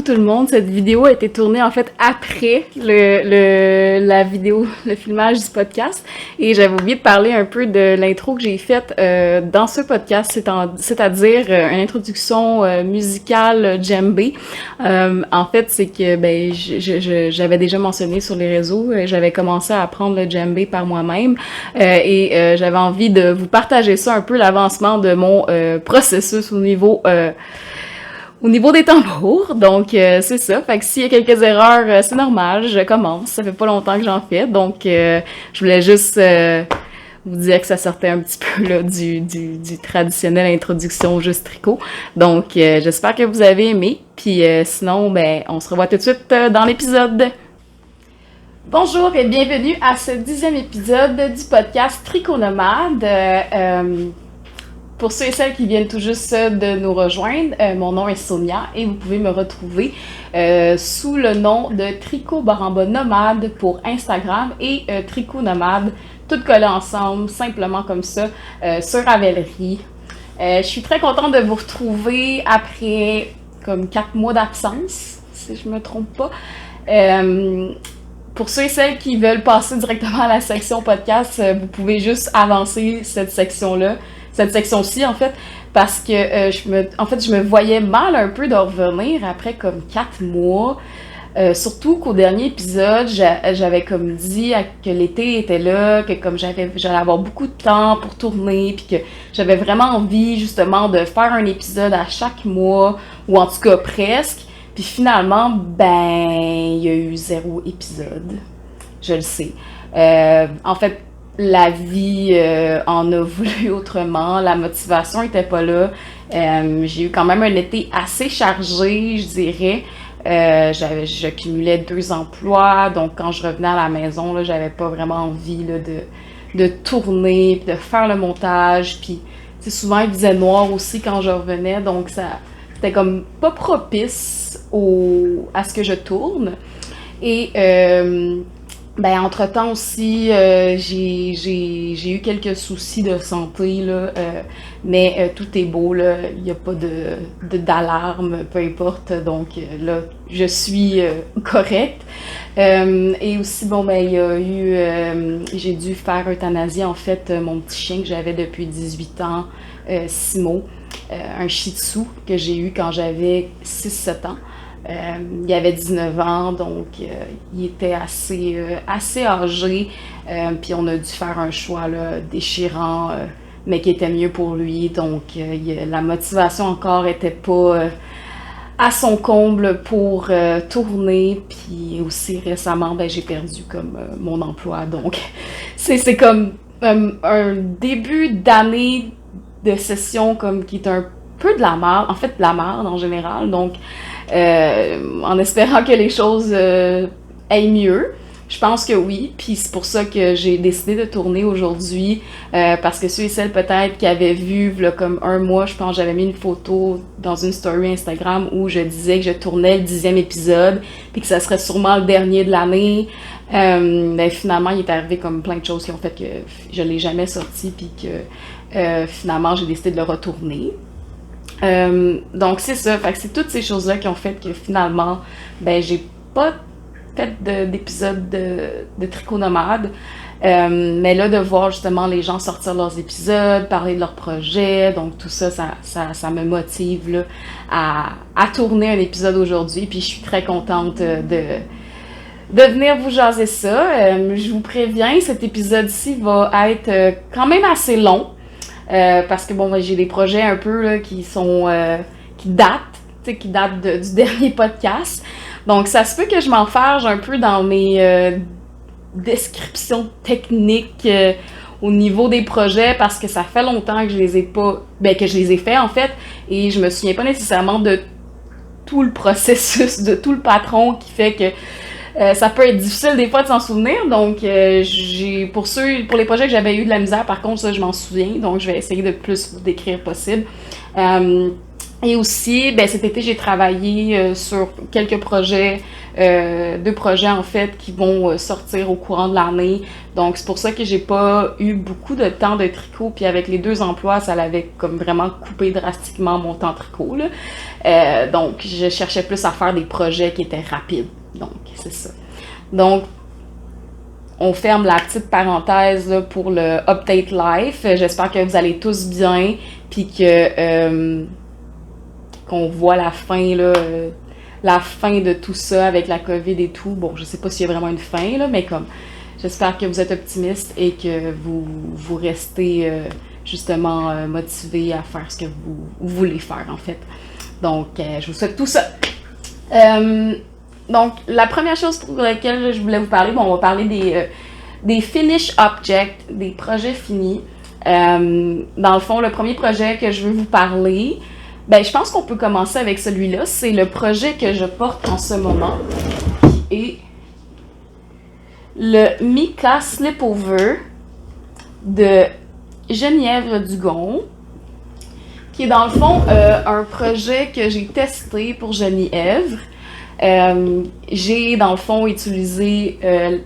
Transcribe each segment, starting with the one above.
tout le monde. Cette vidéo a été tournée en fait après la vidéo, le filmage du podcast. Et j'avais oublié de parler un peu de l'intro que j'ai faite dans ce podcast, c'est-à-dire une introduction musicale djembé. En fait, c'est que j'avais déjà mentionné sur les réseaux, j'avais commencé à apprendre le djembé par moi-même et j'avais envie de vous partager ça un peu, l'avancement de mon processus au niveau des tambours. Donc c'est ça, fait que s'il y a quelques erreurs, c'est normal, je commence, ça fait pas longtemps que j'en fais, donc je voulais juste vous dire que ça sortait un petit peu là du traditionnel introduction juste tricot. Donc j'espère que vous avez aimé, puis sinon on se revoit tout de suite dans l'épisode. Bonjour et bienvenue à ce 10e épisode du podcast Tricot Nomade. Pour ceux et celles qui viennent tout juste de nous rejoindre, mon nom est Sonia et vous pouvez me retrouver sous le nom de Tricot Baramba Nomade pour Instagram et Tricot Nomade, tout collé ensemble, simplement comme ça, sur Ravelry. Je suis très contente de vous retrouver après comme 4 mois d'absence, si je me trompe pas. Pour ceux et celles qui veulent passer directement à la section podcast, vous pouvez juste avancer cette section-ci, en fait, parce que je me voyais mal un peu de revenir après comme 4 mois. Surtout qu'au dernier épisode, j'avais comme dit que l'été était là, que comme j'allais avoir beaucoup de temps pour tourner, puis que j'avais vraiment envie justement de faire un épisode à chaque mois, ou en tout cas presque. Puis finalement, il y a eu 0 épisode. Je le sais. En fait, la vie en a voulu autrement. La motivation était pas là. J'ai eu quand même un été assez chargé, je dirais. J'accumulais 2 emplois. Donc, quand je revenais à la maison, là, j'avais pas vraiment envie là, de tourner, puis de faire le montage. Puis, souvent, il faisait noir aussi quand je revenais. Donc, c'était comme pas propice à ce que je tourne. Et entre-temps aussi, j'ai eu quelques soucis de santé, là, mais tout est beau, là, il n'y a pas d'alarme, peu importe, donc là, je suis correcte. Et aussi, il y a eu, j'ai dû faire euthanasie, en fait, mon petit chien que j'avais depuis 18 ans, Simo, un shih tzu que j'ai eu quand j'avais 6-7 ans. Il avait 19 ans, donc il était assez âgé, puis on a dû faire un choix là, déchirant, mais qui était mieux pour lui, donc la motivation encore était pas à son comble pour tourner, puis aussi récemment, j'ai perdu comme mon emploi, donc c'est comme un début d'année de session comme qui est un peu de la merde, en fait de la merde en général, donc en espérant que les choses aillent mieux. Je pense que oui, puis c'est pour ça que j'ai décidé de tourner aujourd'hui, parce que ceux et celles peut-être qui avaient vu, là, comme 1 mois, je pense j'avais mis une photo dans une story Instagram où je disais que je tournais le 10e épisode, puis que ça serait sûrement le dernier de l'année. Finalement, il est arrivé comme plein de choses qui ont fait que je l'ai jamais sorti, puis que finalement j'ai décidé de le retourner. Donc c'est ça, fait que c'est toutes ces choses-là qui ont fait que finalement, j'ai pas fait d'épisode de Tricot Nomade, mais là de voir justement les gens sortir leurs épisodes, parler de leurs projets, donc tout ça me motive là, à tourner un épisode aujourd'hui, puis je suis très contente de venir vous jaser ça. Je vous préviens, cet épisode-ci va être quand même assez long. Parce que j'ai des projets un peu là, qui datent du dernier podcast. Donc ça se peut que je m'enfarge un peu dans mes descriptions techniques au niveau des projets parce que ça fait longtemps que je les ai faits en fait, et je me souviens pas nécessairement de tout le processus, de tout le patron qui fait que ça peut être difficile des fois de s'en souvenir, donc pour les projets que j'avais eu de la misère, par contre, ça je m'en souviens, donc je vais essayer de plus vous décrire possible. Et aussi, ben, cet été, j'ai travaillé sur quelques projets, 2 projets en fait, qui vont sortir au courant de l'année. Donc, c'est pour ça que j'ai pas eu beaucoup de temps de tricot. Puis avec les 2 emplois, ça l'avait comme vraiment coupé drastiquement mon temps tricot, là. Donc, je cherchais plus à faire des projets qui étaient rapides. Donc, c'est ça. Donc, on ferme la petite parenthèse là, pour le Update Life. J'espère que vous allez tous bien, puis que qu'on voit la fin de tout ça avec la COVID et tout. Bon, je sais pas s'il y a vraiment une fin, là, mais comme j'espère que vous êtes optimiste et que vous restez justement motivé à faire ce que vous voulez faire, en fait. Donc, je vous souhaite tout ça. Donc, la première chose pour laquelle je voulais vous parler, bon, on va parler des finish objects, des projets finis. Dans le fond, le premier projet que je veux vous parler, ben, je pense qu'on peut commencer avec celui-là. C'est le projet que je porte en ce moment. Et le Mica Slipover de Geneviève Dugon, qui est dans le fond un projet que j'ai testé pour Geneviève. J'ai dans le fond utilisé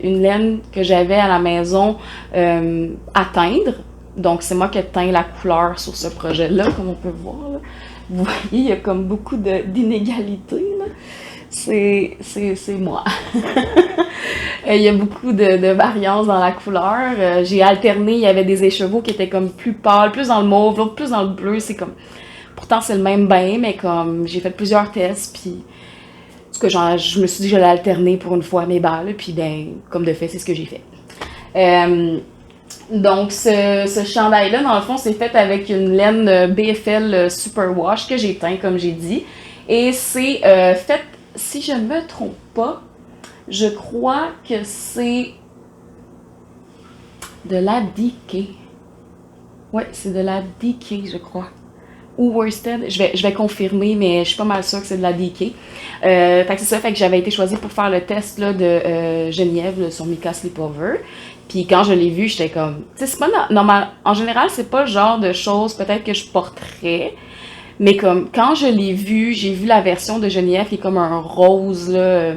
une laine que j'avais à la maison à teindre. Donc c'est moi qui ai teint la couleur sur ce projet-là, comme on peut voir, là. Vous voyez, il y a comme beaucoup d'inégalités, là. C'est moi. Il y a beaucoup de variances dans la couleur. J'ai alterné, il y avait des écheveaux qui étaient comme plus pâles, plus dans le mauve, l'autre plus dans le bleu. C'est comme... Pourtant, c'est le même bain, mais comme j'ai fait plusieurs tests, puis... En tout cas, je me suis dit que j'allais alterner pour une fois mes balles, puis ben, comme de fait, c'est ce que j'ai fait. Donc, ce chandail-là, dans le fond, c'est fait avec une laine BFL Superwash que j'ai teint, comme j'ai dit. Et c'est fait, si je ne me trompe pas, je crois que c'est de la DK. Ouais, c'est de la DK, je crois. Ou Worsted, je vais confirmer, mais je suis pas mal sûre que c'est de la DK. Fait que c'est ça, fait que j'avais été choisie pour faire le test là, de Geneviève là, sur Mica Slipover. Puis quand je l'ai vu, j'étais comme... Tu sais, c'est pas normal. En général, c'est pas le genre de choses peut-être que je porterais. Mais comme quand je l'ai vu, j'ai vu la version de Geneviève qui est comme un rose là,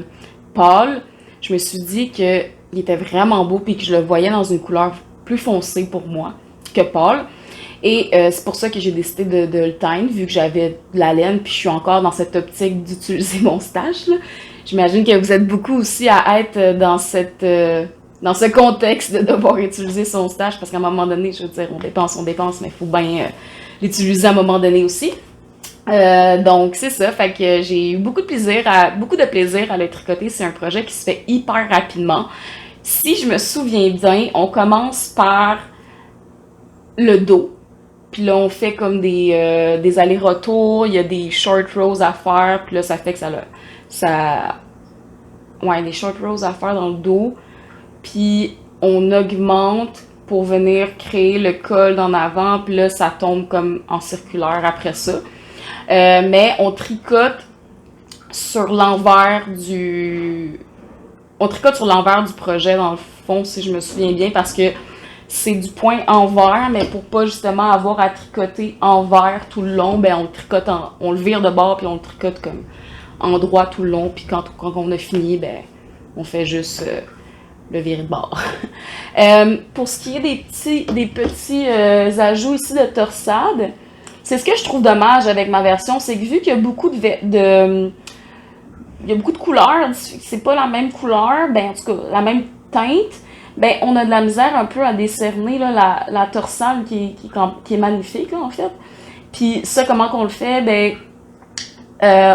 pâle. Je me suis dit qu'il était vraiment beau puis que je le voyais dans une couleur plus foncée pour moi que pâle. Et c'est pour ça que j'ai décidé de le teindre, vu que j'avais de la laine, puis je suis encore dans cette optique d'utiliser mon stash, là. J'imagine que vous êtes beaucoup aussi à être dans ce contexte de devoir utiliser son stash, parce qu'à un moment donné, je veux dire, on dépense, mais il faut bien l'utiliser à un moment donné aussi. Donc c'est ça, fait que j'ai eu beaucoup de plaisir à le tricoter. C'est un projet qui se fait hyper rapidement. Si je me souviens bien, on commence par le dos. Puis là, on fait comme des allers-retours, il y a des short rows à faire, puis là, ça fait que ouais, des short rows à faire dans le dos. Puis on augmente pour venir créer le col d'en avant, puis là, ça tombe comme en circulaire après ça. Mais on tricote sur l'envers du projet, dans le fond, si je me souviens bien, parce que c'est du point envers, mais pour pas justement avoir à tricoter envers tout le long, ben on le vire de bord puis on le tricote comme en droit tout le long, puis quand on a fini, ben on fait juste le virer de bord. Pour ce qui est des petits ajouts ici de torsade, c'est ce que je trouve dommage avec ma version, c'est que vu qu'il y a beaucoup de couleurs, c'est pas la même couleur, ben en tout cas la même teinte, ben on a de la misère un peu à décerner là, la torsade qui est magnifique là, en fait. Puis ça, comment qu'on le fait? Ben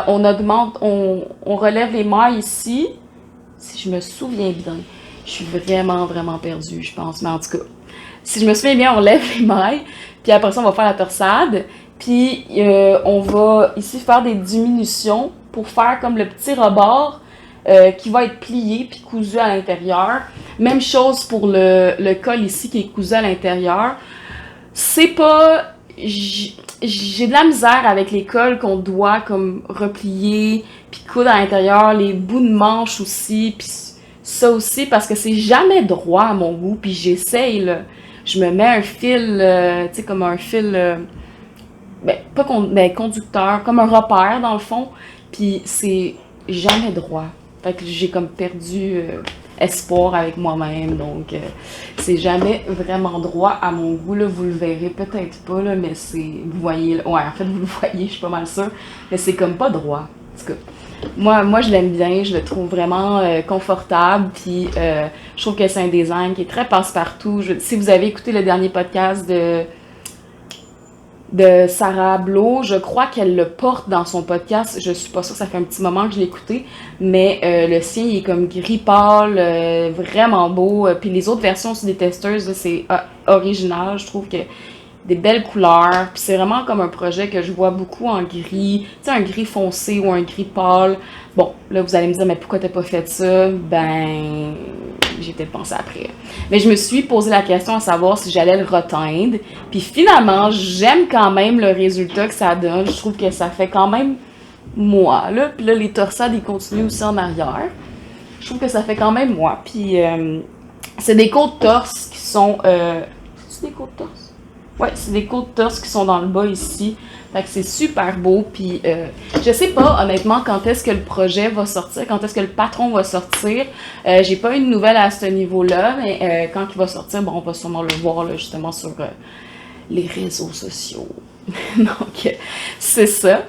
on augmente, on relève les mailles ici, si je me souviens bien. Je suis vraiment perdue, je pense, mais en tout cas, si je me souviens bien, on lève les mailles, puis après ça, on va faire la torsade, puis on va ici faire des diminutions pour faire comme le petit rebord qui va être plié puis cousu à l'intérieur. Même chose pour le col ici qui est cousu à l'intérieur. C'est pas... J'ai de la misère avec les cols qu'on doit comme replier puis coudre à l'intérieur, les bouts de manche aussi, puis ça aussi parce que c'est jamais droit à mon goût, puis j'essaye là. Je me mets un fil, tu sais, comme un fil ben, conducteur, comme un repère dans le fond, puis c'est jamais droit. Fait que j'ai comme perdu espoir avec moi-même, donc c'est jamais vraiment droit à mon goût, là, vous le verrez peut-être pas, là, mais vous voyez, ouais, en fait vous le voyez, je suis pas mal sûre, mais c'est comme pas droit. En tout cas, moi je l'aime bien, je le trouve vraiment confortable, puis je trouve que c'est un design qui est très passe-partout. Si vous avez écouté le dernier podcast de Sarah Blo, je crois qu'elle le porte dans son podcast, je suis pas sûre, ça fait un petit moment que je l'ai écouté, mais le sien il est comme gris pâle, vraiment beau, puis les autres versions aussi des testeuses, c'est original, je trouve que des belles couleurs, puis c'est vraiment comme un projet que je vois beaucoup en gris, tu sais, un gris foncé ou un gris pâle. Bon, là vous allez me dire, mais pourquoi t'as pas fait ça? Ben, j'ai peut-être pensé après. Mais je me suis posé la question à savoir si j'allais le reteindre, puis finalement, j'aime quand même le résultat que ça donne, je trouve que ça fait quand même moi, là, puis là les torsades ils continuent aussi en arrière. Je trouve que ça fait quand même moi, puis c'est des côtes torse qui sont... c'est des côtes torse? Ouais, c'est des côtes torse qui sont dans le bas ici. Fait que c'est super beau. Puis je sais pas honnêtement quand est-ce que le projet va sortir, quand est-ce que le patron va sortir. J'ai pas eu de nouvelles à ce niveau-là, mais quand il va sortir, bon, on va sûrement le voir là, justement sur les réseaux sociaux. Donc c'est ça.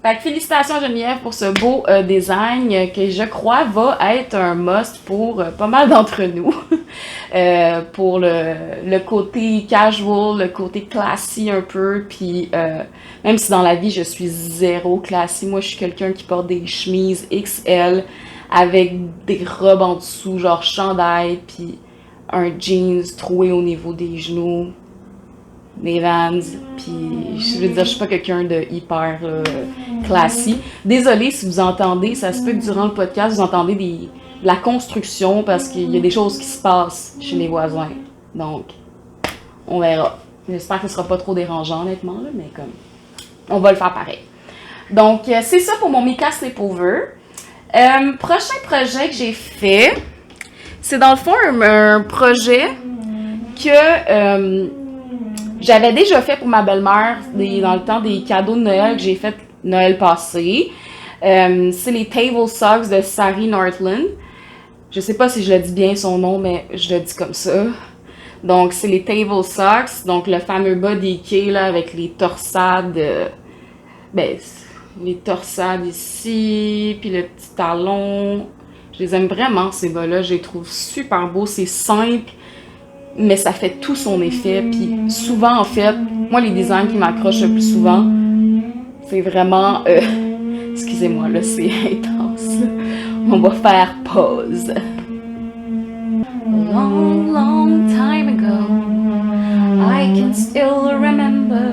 Fait que félicitations Geneviève pour ce beau design que je crois va être un must pour pas mal d'entre nous. Pour le côté casual, le côté classy un peu, puis même si dans la vie je suis zéro classy, moi je suis quelqu'un qui porte des chemises XL avec des robes en dessous, genre chandail, puis un jeans troué au niveau des genoux, des Vans, puis je veux dire, je suis pas quelqu'un de hyper classique. Désolée si vous entendez, ça se peut que durant le podcast, vous entendez de la construction parce qu'il y a des choses qui se passent chez les voisins. Donc, on verra. J'espère que ce sera pas trop dérangeant, honnêtement, là, mais comme, on va le faire pareil. Donc, c'est ça pour mon Mika Sleepover. Prochain projet que j'ai fait, c'est dans le fond un projet que j'avais déjà fait pour ma belle-mère dans le temps des cadeaux de Noël que j'ai fait Noël passé. C'est les Table Socks de Sari Northland. Je sais pas si je le dis bien son nom, mais je le dis comme ça. Donc, c'est les Table Socks. Donc, le fameux bas d'équé, là, avec les torsades. Ben, les torsades ici, puis le petit talon. Je les aime vraiment, ces bas-là. Je les trouve super beaux. C'est simple, mais ça fait tout son effet. Puis souvent, en fait, moi, les designs qui m'accrochent le plus souvent, c'est vraiment... excusez-moi, là, c'est intense. On va faire pause. A long, long time ago, I can still remember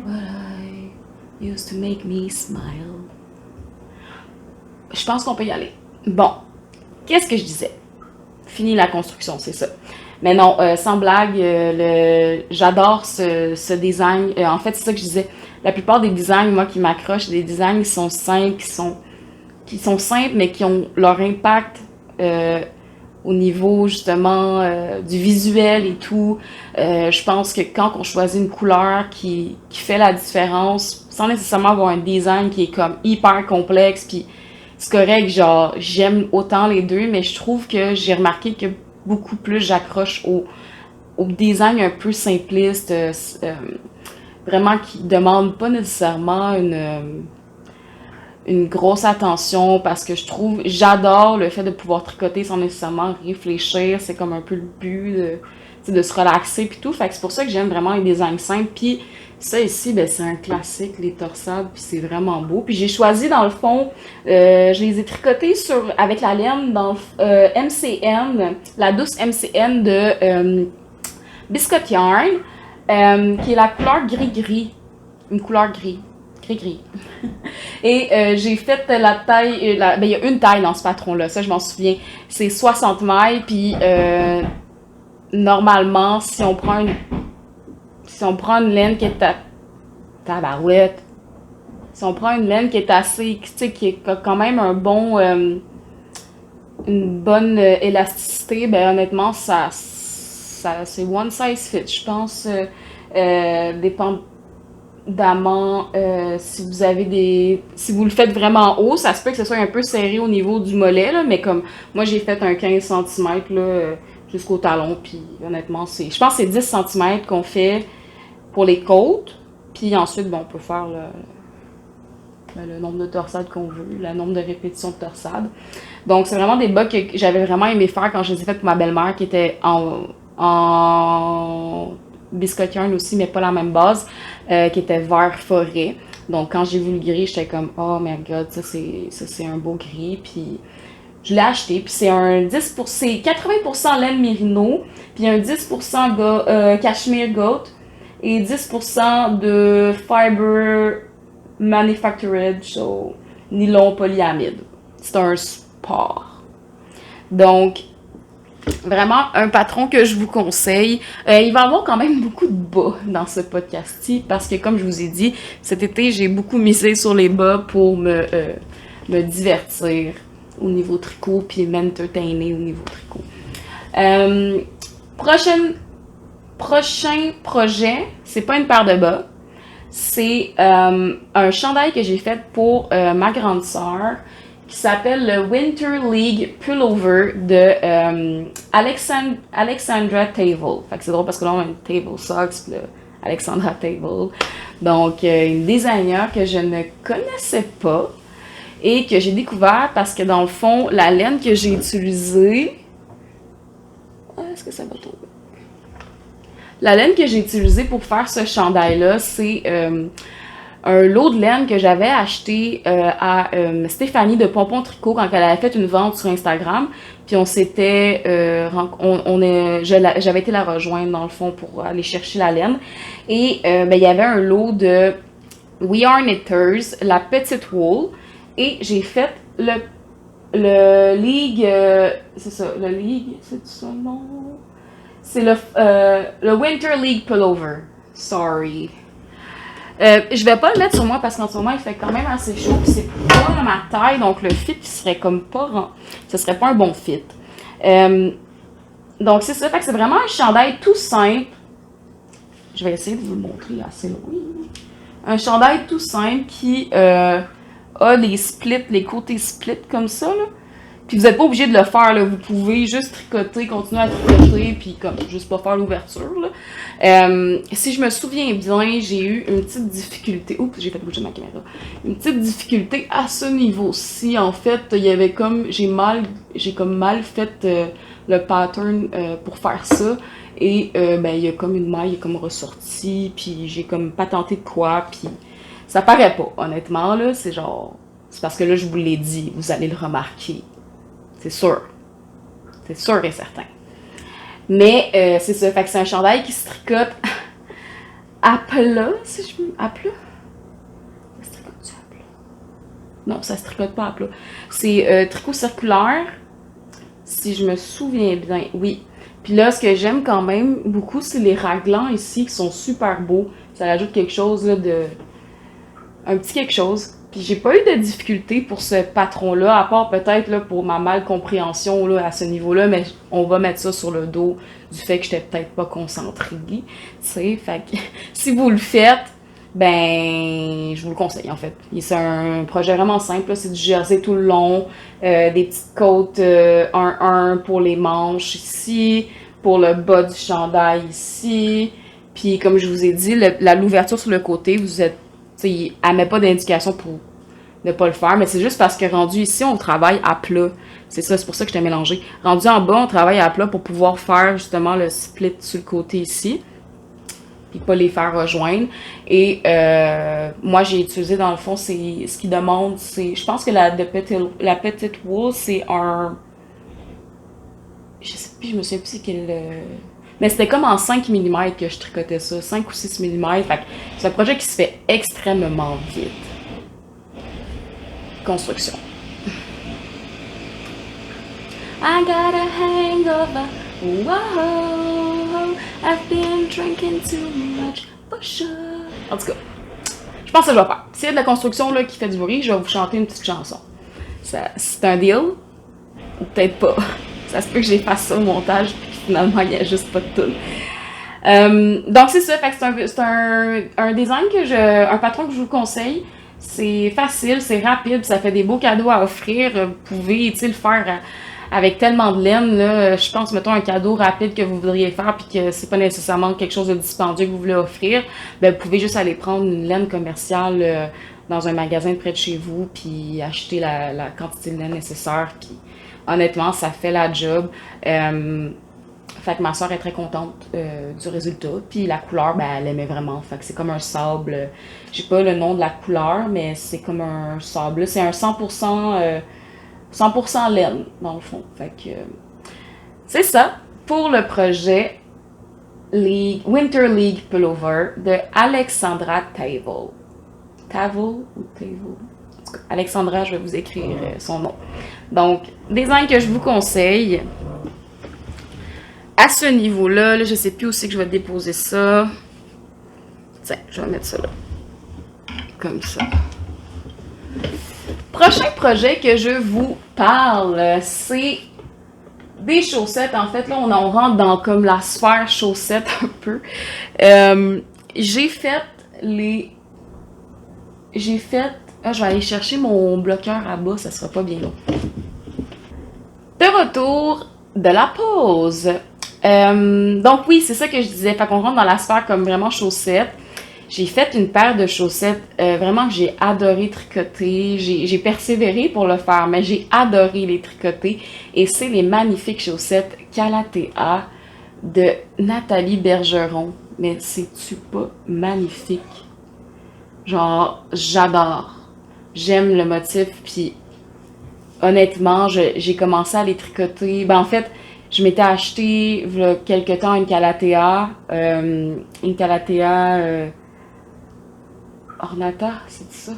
what I used to make me smile. Je pense qu'on peut y aller. Bon, qu'est-ce que je disais? Fini la construction, c'est ça. Mais non, sans blague, j'adore ce design. En fait, c'est ça que je disais. La plupart des designs, moi, qui m'accrochent, des designs qui sont simples, qui sont simples, mais qui ont leur impact au niveau, justement, du visuel et tout. Je pense que quand on choisit une couleur qui fait la différence, sans nécessairement avoir un design qui est comme hyper complexe, puis c'est correct, genre, j'aime autant les deux, mais je trouve que j'ai remarqué que beaucoup plus j'accroche au design un peu simpliste, vraiment qui demande pas nécessairement une grosse attention parce que j'adore le fait de pouvoir tricoter sans nécessairement réfléchir, c'est comme un peu le but de se relaxer puis tout, fait que c'est pour ça que j'aime vraiment les designs simples, puis ça ici, ben, c'est un classique, les torsades, puis c'est vraiment beau. Puis j'ai choisi, dans le fond, je les ai tricotés avec la laine dans MCN, la douce MCN de Biscuit Yarn, qui est la couleur gris-gris. Une couleur gris. Gris-gris. Et j'ai fait la taille, ben, il y a une taille dans ce patron-là, ça je m'en souviens. C'est 60 mailles, puis normalement, si on prend une laine qui est tabarouette, si on prend une laine qui est assez, tu sais, qui a quand même une bonne élasticité, ben honnêtement, c'est one size fit. Je pense, Dépendamment si vous avez si vous le faites vraiment haut, ça se peut que ce soit un peu serré au niveau du mollet, là, mais comme moi j'ai fait un 15 cm là, jusqu'au talon, puis honnêtement, je pense que c'est 10 cm qu'on fait pour les côtes, puis ensuite, bon, on peut faire le nombre de torsades qu'on veut, le nombre de répétitions de torsades. Donc, c'est vraiment des bas que j'avais vraiment aimé faire quand je les ai faites pour ma belle-mère, qui était en biscotte yarn aussi, mais pas la même base, qui était vert forêt. Donc, quand j'ai vu le gris, j'étais comme, oh my god, ça c'est un beau gris, puis je l'ai acheté, puis c'est un 10%, c'est 80% laine mérino, puis un 10% cashmere goat, et 10% de fiber manufactured, so nylon polyamide. C'est un sport. Donc, vraiment un patron que je vous conseille. Il va y avoir quand même beaucoup de bas dans ce podcast-ci, parce que comme je vous ai dit, cet été, j'ai beaucoup misé sur les bas pour me divertir au niveau tricot, puis m'entertainer au niveau tricot. Prochain projet, c'est pas une paire de bas, c'est un chandail que j'ai fait pour ma grande sœur, qui s'appelle le Winter League Pullover de Alexandra Table. Fait que c'est drôle parce que là on a une Table Socks, puis Alexandra Table. Donc une designer que je ne connaissais pas et que j'ai découvert parce que dans le fond, la laine que j'ai utilisée... Est-ce que ça va tomber? La laine que j'ai utilisée pour faire ce chandail-là, c'est un lot de laine que j'avais acheté à Stéphanie de Pompon Tricot quand elle avait fait une vente sur Instagram. Puis on s'était... j'avais été la rejoindre dans le fond pour aller chercher la laine. Et il y avait un lot de We Are Knitters, la petite wool. Et j'ai fait le League... c'est ça, le League... C'est ça, non? C'est le Winter League Pullover. Sorry. Je vais pas le mettre sur moi parce qu'en ce moment il fait quand même assez chaud, puis c'est pas à ma taille, donc le fit il serait comme pas, ce serait pas un bon fit. Donc c'est ça, fait que c'est vraiment un chandail tout simple. Je vais essayer de vous le montrer assez loin. Un chandail tout simple qui a les splits, les côtés splits comme ça là. Puis vous n'êtes pas obligé de le faire, là. Vous pouvez juste tricoter, continuer à tricoter, puis comme juste pas faire l'ouverture. Si je me souviens bien, j'ai eu une petite difficulté. Oups, j'ai fait bouger ma caméra. Une petite difficulté à ce niveau-ci. En fait, il y avait comme j'ai comme mal fait le pattern pour faire ça. Et il y a comme une maille qui est comme ressortie, puis j'ai comme pas tenté de quoi, puis ça paraît pas, honnêtement, là. C'est parce que là, je vous l'ai dit, vous allez le remarquer. C'est sûr. C'est sûr et certain. Mais c'est ça. Fait que c'est un chandail qui se tricote à plat, si je me... À plat? Ça se tricote-tu à plat? Non, ça se tricote pas à plat. C'est tricot circulaire, si je me souviens bien. Oui. Puis là, ce que j'aime quand même beaucoup, c'est les raglans ici qui sont super beaux. Ça ajoute quelque chose là, un petit quelque chose. Puis j'ai pas eu de difficulté pour ce patron-là, à part peut-être là, pour ma malcompréhension là, à ce niveau-là, mais on va mettre ça sur le dos du fait que j'étais peut-être pas concentrée. Tu sais, fait que si vous le faites, ben je vous le conseille en fait. C'est un projet vraiment simple, c'est du jersey tout le long, des petites côtes 1-1 pour les manches ici, pour le bas du chandail ici. Puis comme je vous ai dit, l'ouverture sur le côté, vous êtes elle met pas d'indication pour ne pas le faire, mais c'est juste parce que rendu ici, on travaille à plat. C'est pour ça que je t'ai mélangé. Rendu en bas, on travaille à plat pour pouvoir faire justement le split sur le côté ici, puis pas les faire rejoindre. Et moi, j'ai utilisé dans le fond, c'est ce qu'ils demandent, c'est, je pense que la petite wool, c'est un, je sais plus, je me souviens plus c'est quel... Mais c'était comme en 5 mm que je tricotais ça, 5 ou 6 mm. Fait que c'est un projet qui se fait extrêmement vite. Construction. I got a hangover. Whoa, I've been drinking too much for sure. En tout cas, je pense que je vais faire. S'il y a de la construction là, qui fait du bruit, je vais vous chanter une petite chanson. C'est un deal? Ou peut-être pas. Ça se peut que j'efface ça au montage. Finalement, il n'y a juste pas de tune. Donc c'est ça, fait que un design un patron que je vous conseille. C'est facile, c'est rapide, ça fait des beaux cadeaux à offrir. Vous pouvez, tu sais, le faire avec tellement de laine, là. Je pense, mettons, un cadeau rapide que vous voudriez faire puis que c'est pas nécessairement quelque chose de dispendieux que vous voulez offrir. Ben, vous pouvez juste aller prendre une laine commerciale dans un magasin près de chez vous puis acheter la quantité de laine nécessaire. Puis honnêtement, ça fait la job. Fait que ma soeur est très contente du résultat. Puis la couleur, ben, elle aimait vraiment. Fait que c'est comme un sable. J'ai pas le nom de la couleur, mais c'est comme un sable. C'est un 100% laine, dans le fond. Fait que c'est ça pour le projet Winter League Pullover de Alexandra Tavel. Tavel ou Tavel? Alexandra, je vais vous écrire son nom. Donc, design que je vous conseille. À ce niveau-là, là, je sais plus où c'est que je vais déposer ça. Tiens, je vais mettre ça là. Comme ça. Prochain projet que je vous parle, c'est des chaussettes. En fait, là, on rentre dans comme la sphère chaussettes un peu. J'ai fait je vais aller chercher mon bloqueur à bas, ça sera pas bien long. De retour de la pause. Donc oui, c'est ça que je disais. Fait qu'on rentre dans la sphère comme vraiment chaussettes. J'ai fait une paire de chaussettes vraiment que j'ai adoré tricoter. J'ai persévéré pour le faire, mais j'ai adoré les tricoter. Et c'est les magnifiques chaussettes Calathea de Nathalie Bergeron. Mais c'est-tu pas magnifique? Genre, j'adore. J'aime le motif, puis honnêtement, j'ai commencé à les tricoter. Ben en fait, je m'étais acheté il y a quelque temps une Calathea. Ornata, c'est ça?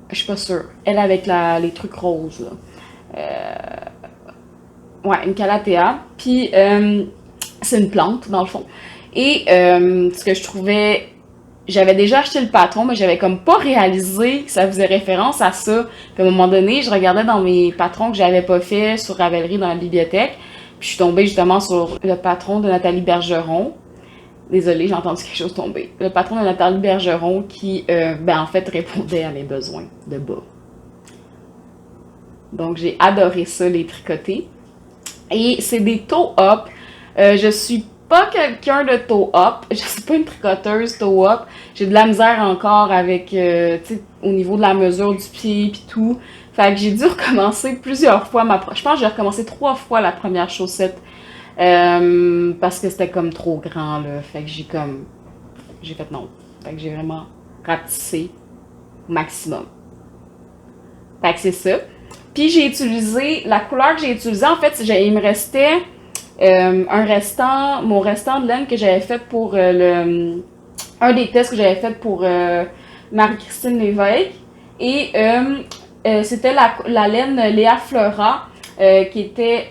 Je suis pas sûre. Elle avec les trucs roses, là. Ouais, une Calathea. Puis, c'est une plante, dans le fond. Et ce que je trouvais... J'avais déjà acheté le patron, mais j'avais comme pas réalisé que ça faisait référence à ça. Puis à un moment donné, je regardais dans mes patrons que j'avais pas fait sur Ravelry dans la bibliothèque. Puis je suis tombée justement sur le patron de Nathalie Bergeron. Désolée, j'ai entendu quelque chose tomber. Le patron de Nathalie Bergeron qui, en fait, répondait à mes besoins de bas. Donc, j'ai adoré ça, les tricoter. Et c'est des toe-up. Je suis pas quelqu'un de toe-up. Je suis pas une tricoteuse toe-up. J'ai de la misère encore avec, tu sais, au niveau de la mesure du pied et tout. Fait que j'ai dû recommencer plusieurs fois. Je pense que j'ai recommencé 3 fois la première chaussette. Parce que c'était comme trop grand, là. Fait que j'ai fait non. Fait que j'ai vraiment ratissé au maximum. Fait que c'est ça. Puis j'ai utilisé, la couleur que j'ai utilisée, en fait, il me restait mon restant de laine que j'avais fait pour un des tests que j'avais fait pour Marie-Christine Lévesque. Et c'était la laine Léa Flora qui était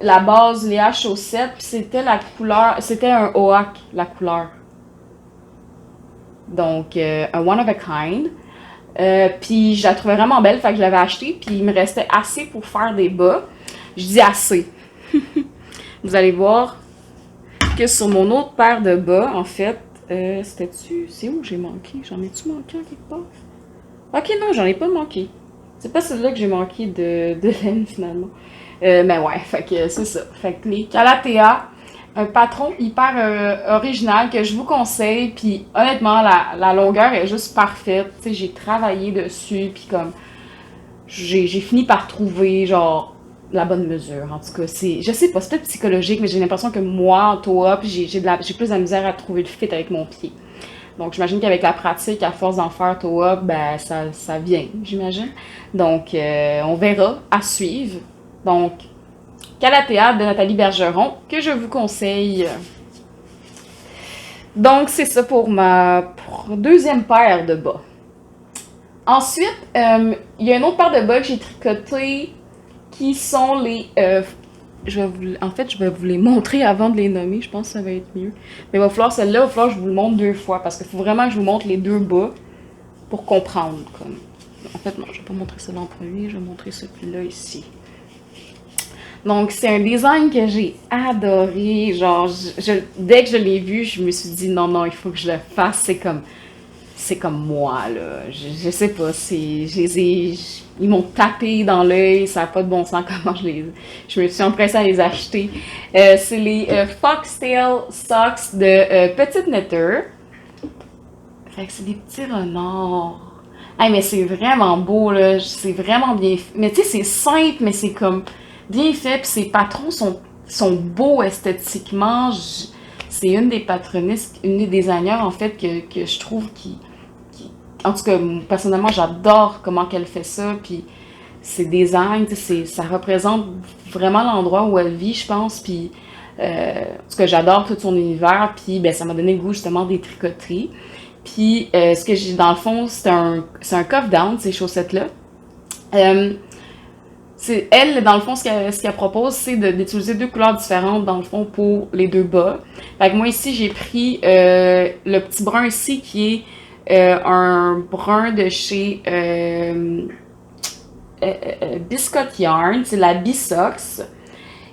la base Léa Chaussette, puis c'était la couleur, c'était un OAC, la couleur. Donc, un one of a kind. Puis je la trouvais vraiment belle, fait que je l'avais achetée, puis il me restait assez pour faire des bas. Je dis assez. Vous allez voir que sur mon autre paire de bas, en fait, c'est où j'ai manqué? J'en ai-tu manqué en quelque part? Ok, non, j'en ai pas manqué. C'est pas celle-là que j'ai manqué de laine, finalement. Mais ouais, fait que c'est ça. Fait que les Calathea, un patron hyper original que je vous conseille. Puis honnêtement, la longueur est juste parfaite. Tu sais, j'ai travaillé dessus, puis comme j'ai fini par trouver genre la bonne mesure. En tout cas, je sais pas, c'est peut-être psychologique, mais j'ai l'impression que moi, en toe-up, j'ai plus de la misère à trouver le fit avec mon pied. Donc, j'imagine qu'avec la pratique, à force d'en faire toe-up, ben, ça vient, j'imagine. Donc, on verra, à suivre. Donc, Calathea de Nathalie Bergeron, que je vous conseille. Donc, c'est ça pour ma deuxième paire de bas. Ensuite, il y a une autre paire de bas que j'ai tricoté qui sont les... en fait, je vais vous les montrer avant de les nommer. Je pense que ça va être mieux. Mais il va falloir, celle-là, il va falloir que je vous le montre 2 fois parce qu'il faut vraiment que je vous montre les 2 bas pour comprendre. En fait, non, je ne vais pas montrer celle-là en premier. Je vais montrer celui-là ici. Donc, c'est un design que j'ai adoré. Genre, dès que je l'ai vu, je me suis dit, non, non, il faut que je le fasse. C'est comme moi, là. Je sais pas, ils m'ont tapé dans l'œil, ça n'a pas de bon sens comment je me suis empressée à les acheter. C'est les Foxtail Socks de Petite Netter. Fait que c'est des petits renards. Hey, mais c'est vraiment beau, là. C'est vraiment bien fait. Mais tu sais, c'est simple, mais c'est comme bien fait. Puis ces patrons sont beaux esthétiquement. C'est une des patronistes, une des designers, en fait, que je trouve en tout cas, personnellement, j'adore comment qu'elle fait ça. Puis ses designs, ça représente vraiment l'endroit où elle vit, je pense. Puis, en tout cas, j'adore tout son univers. Puis, ben, ça m'a donné le goût, justement, des tricoteries. Puis, ce que j'ai, dans le fond, c'est un cuff down, ces chaussettes-là. Euh, Elle, dans le fond, ce qu'elle propose, c'est d'utiliser deux couleurs différentes, dans le fond, pour les deux bas. Fait que moi, ici, j'ai pris le petit brun ici, qui est un brun de chez Biscuit Yarn, c'est la Bisox.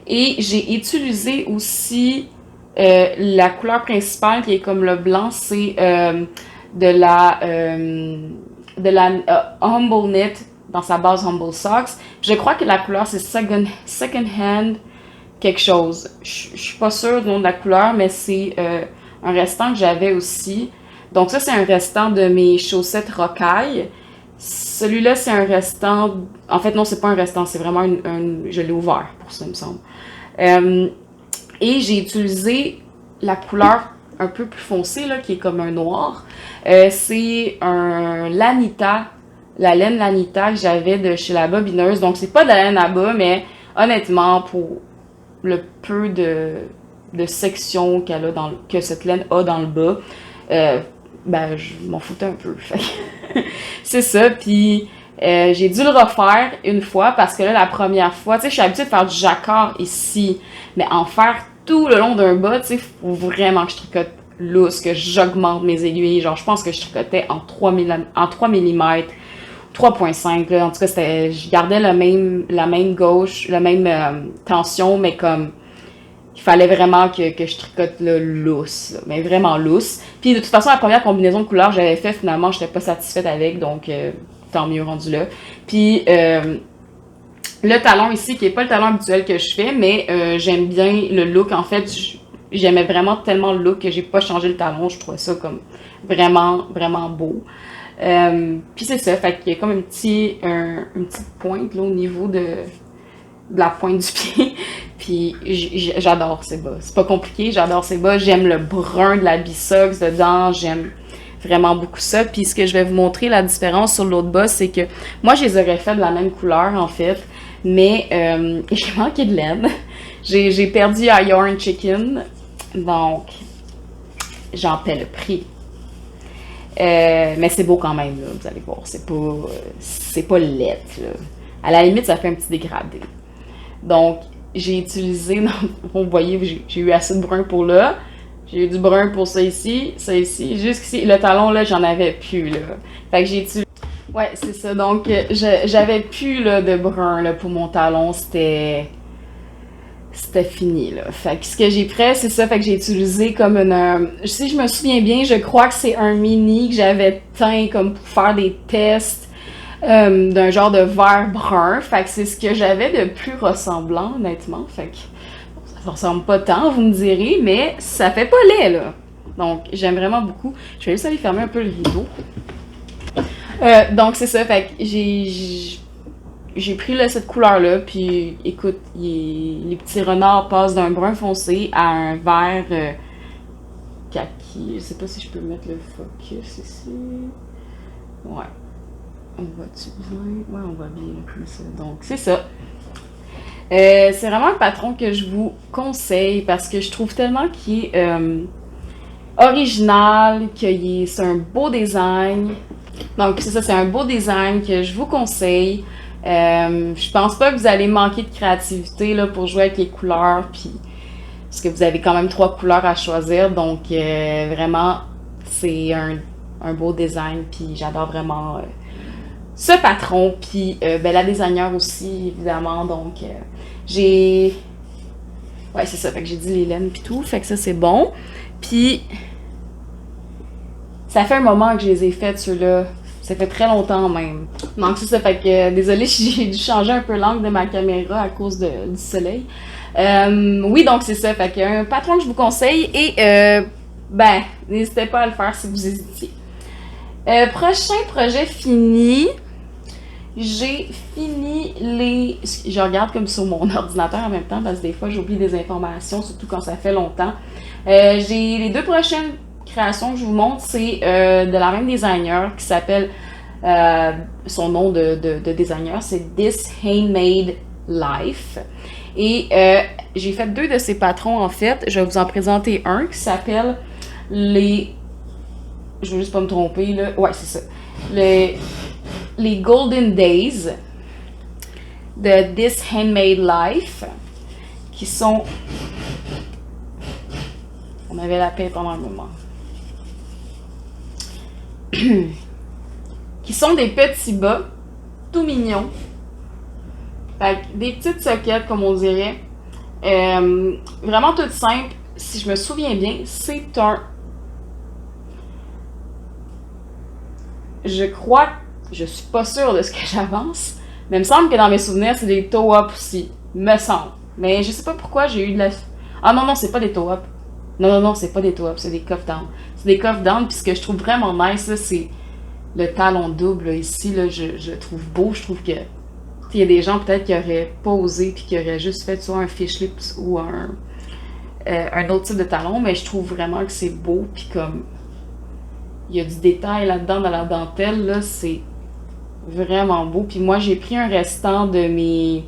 Et j'ai utilisé aussi la couleur principale qui est comme le blanc, c'est de la, de la Humble Knit dans sa base Humble Socks. Je crois que la couleur c'est second Hand quelque chose. Je suis pas sûre du nom de la couleur, mais c'est un restant que j'avais aussi. Donc ça, c'est un restant de mes chaussettes rocaille. Celui-là, c'est un restant... En fait, non, c'est pas un restant, c'est vraiment je l'ai ouvert pour ça, il me semble. Et j'ai utilisé la couleur un peu plus foncée, là, qui est comme un noir. C'est un Lanita, la laine Lanita que j'avais de chez la bobineuse. Donc, c'est pas de la laine à bas, mais honnêtement, pour le peu de section que cette laine a dans le bas, ben, je m'en foutais un peu. C'est ça, puis j'ai dû le refaire une fois parce que là, la première fois, tu sais, je suis habituée de faire du jacquard ici, mais en faire tout le long d'un bas, tu sais, faut vraiment que je tricote lousse, que j'augmente mes aiguilles. Genre, je pense que je tricotais en 3 mm, 3.5, là. En tout cas, je gardais la même gauche, la même tension, mais comme il fallait vraiment que je tricote là, lousse, là, mais vraiment lousse. Puis de toute façon, la première combinaison de couleurs que j'avais fait, finalement, je n'étais pas satisfaite avec, donc tant mieux rendu là. Puis le talon ici, qui n'est pas le talon habituel que je fais, mais j'aime bien le look. En fait, j'aimais vraiment tellement le look que j'ai pas changé le talon. Je trouvais ça comme vraiment, vraiment beau. Puis c'est ça, fait qu'il y a comme une petite pointe là, au niveau de la pointe du pied. Puis j'adore ces bas. C'est pas compliqué, j'adore ces bas. J'aime le brun de la Bisox dedans. J'aime vraiment beaucoup ça. Puis ce que je vais vous montrer, la différence sur l'autre bas, c'est que moi, je les aurais fait de la même couleur, en fait. Mais j'ai manqué de laine. J'ai perdu à Yarn Chicken. Donc, j'en paie le prix. Mais c'est beau quand même, là, vous allez voir. C'est pas laid, là. À la limite, ça fait un petit dégradé. Donc, j'ai utilisé, vous voyez, j'ai eu assez de brun pour là. J'ai eu du brun pour ça ici, jusqu'ici. Le talon, là, j'en avais plus, là. Fait que j'ai utilisé... Ouais, c'est ça. Donc, j'avais plus, là, de brun, là, pour mon talon. C'était fini, là. Fait que ce que j'ai pris, c'est ça. Fait que j'ai utilisé comme si je me souviens bien, je crois que c'est un mini que j'avais teint comme pour faire des tests. D'un genre de vert brun. Fait que c'est ce que j'avais de plus ressemblant, honnêtement. Fait que ça ressemble pas tant, vous me direz, mais ça fait pas laid, là. Donc, j'aime vraiment beaucoup. Je vais juste aller fermer un peu le rideau. Donc, c'est ça. Fait que j'ai pris là, cette couleur-là, puis écoute, les petits renards passent d'un brun foncé à un vert kaki. Je sais pas si je peux mettre le focus ici. Ouais. On voit-tu bien? Ouais, on voit bien comme ça. Donc, c'est ça. C'est vraiment un patron que je vous conseille parce que je trouve tellement qu'il est original, c'est un beau design. Donc, c'est ça, c'est un beau design que je vous conseille. Je pense pas que vous allez manquer de créativité là, pour jouer avec les couleurs, puis parce que vous avez quand même 3 couleurs à choisir. Donc, vraiment, c'est un beau design, puis j'adore vraiment... ce patron, puis ben, la designer aussi, évidemment. Donc, J'ai... Ouais, c'est ça, fait que j'ai dit les laines pis tout, fait que ça, c'est bon. Puis, ça fait un moment que je les ai faites, ceux-là. Ça fait très longtemps même. Donc, c'est ça, fait que, désolée, j'ai dû changer un peu l'angle de ma caméra à cause du soleil. Oui, donc c'est ça, fait que un patron que je vous conseille et, ben, n'hésitez pas à le faire si vous hésitiez. Prochain projet fini. J'ai fini les... Je regarde comme sur mon ordinateur en même temps parce que des fois j'oublie des informations, surtout quand ça fait longtemps. J'ai les deux prochaines créations que je vous montre, c'est de la même designer qui s'appelle... son nom de designer, c'est This Handmade Life. Et j'ai fait deux de ces patrons en fait. Je vais vous en présenter un qui s'appelle les... Je veux juste pas me tromper là. Ouais, c'est ça. Les Golden Days de This Handmade Life, qui sont... On avait la paix pendant un moment. Qui sont des petits bas, tout mignons. Fait que des petites soquettes, comme on dirait. Vraiment toutes simples. Si je me souviens bien, c'est un... Je crois... Je suis pas sûre de ce que j'avance, mais il me semble que dans mes souvenirs, c'est des toe-up aussi. Me semble. Mais je sais pas pourquoi j'ai eu de la... Ah non, non, c'est pas des toe-up. Non, non, non, c'est pas des toe-up, c'est des cuff down. C'est des cuff down, puis ce que je trouve vraiment nice, là, c'est le talon double, là, ici, là, je trouve beau. Je trouve que... Il y a des gens, peut-être, qui auraient pas osé, puis qui auraient juste fait soit un fish lips ou un autre type de talon, mais je trouve vraiment que c'est beau, puis comme... Il y a du détail là-dedans, dans la dentelle, là, c'est... vraiment beau. Puis moi, j'ai pris un restant de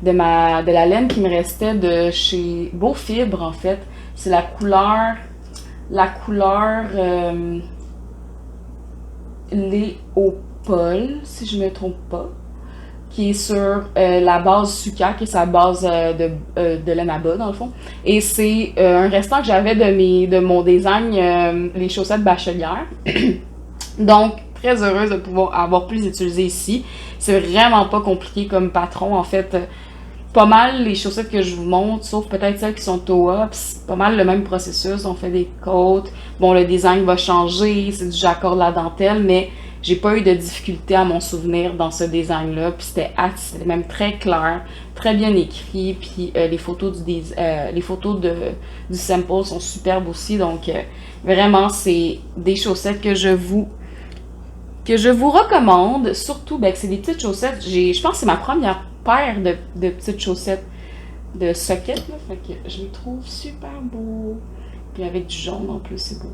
la laine qui me restait de chez Beau Fibre, en fait. C'est la couleur Léopole, si je me trompe pas, qui est sur la base Suka, qui est sa base de laine à bas, dans le fond. Et c'est un restant que j'avais de mon design, les chaussettes bachelières. Donc, très heureuse de pouvoir avoir pu les utiliser ici. C'est vraiment pas compliqué comme patron. En fait, pas mal les chaussettes que je vous montre, sauf peut-être celles qui sont toe-up, c'est pas mal le même processus. On fait des côtes. Bon, le design va changer, c'est du j'accorde la dentelle, mais j'ai pas eu de difficulté à mon souvenir dans ce design-là. Puis c'était même très clair, très bien écrit. Puis les photos du sample sont superbes aussi. Donc, vraiment, c'est des chaussettes que je vous recommande, surtout que c'est des petites chaussettes. Je pense que c'est ma première paire de petites chaussettes de socket, là, fait que je les trouve super beaux. Puis avec du jaune en plus, c'est beau.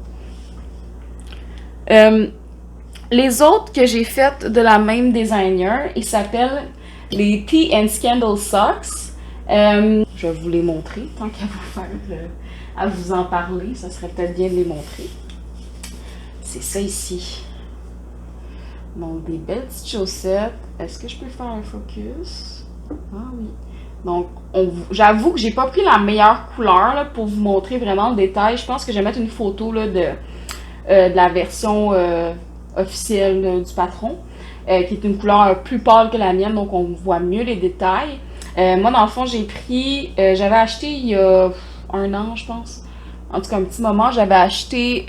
Les autres que j'ai faites de la même designer, ils s'appellent les Tea and Scandal Socks. Je vais vous les montrer, tant qu'à vous faire, à vous en parler, ça serait peut-être bien de les montrer. C'est ça ici. Donc, des belles petites chaussettes. Est-ce que je peux faire un focus? Ah oui. Donc, j'avoue que j'ai pas pris la meilleure couleur là, pour vous montrer vraiment le détail. Je pense que je vais mettre une photo là, de la version officielle là, du patron, qui est une couleur plus pâle que la mienne, donc on voit mieux les détails. Moi, dans le fond, j'ai pris... j'avais acheté il y a un an, je pense. En tout cas, un petit moment, j'avais acheté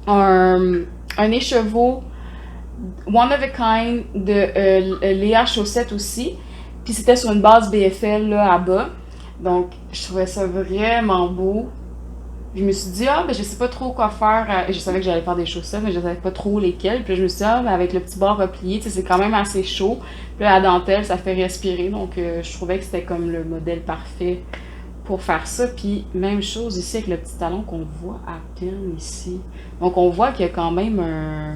un écheveau One of a Kind de Léa Chaussette aussi. Puis c'était sur une base BFL là, à bas. Donc, je trouvais ça vraiment beau. Je me suis dit, ben je sais pas trop quoi faire. Je savais que j'allais faire des chaussettes, mais je savais pas trop lesquelles. Puis je me suis dit, ben avec le petit bord replié, tu sais, c'est quand même assez chaud. Puis la dentelle, ça fait respirer. Donc, je trouvais que c'était comme le modèle parfait pour faire ça. Puis, même chose ici avec le petit talon qu'on voit à peine ici. Donc, on voit qu'il y a quand même un...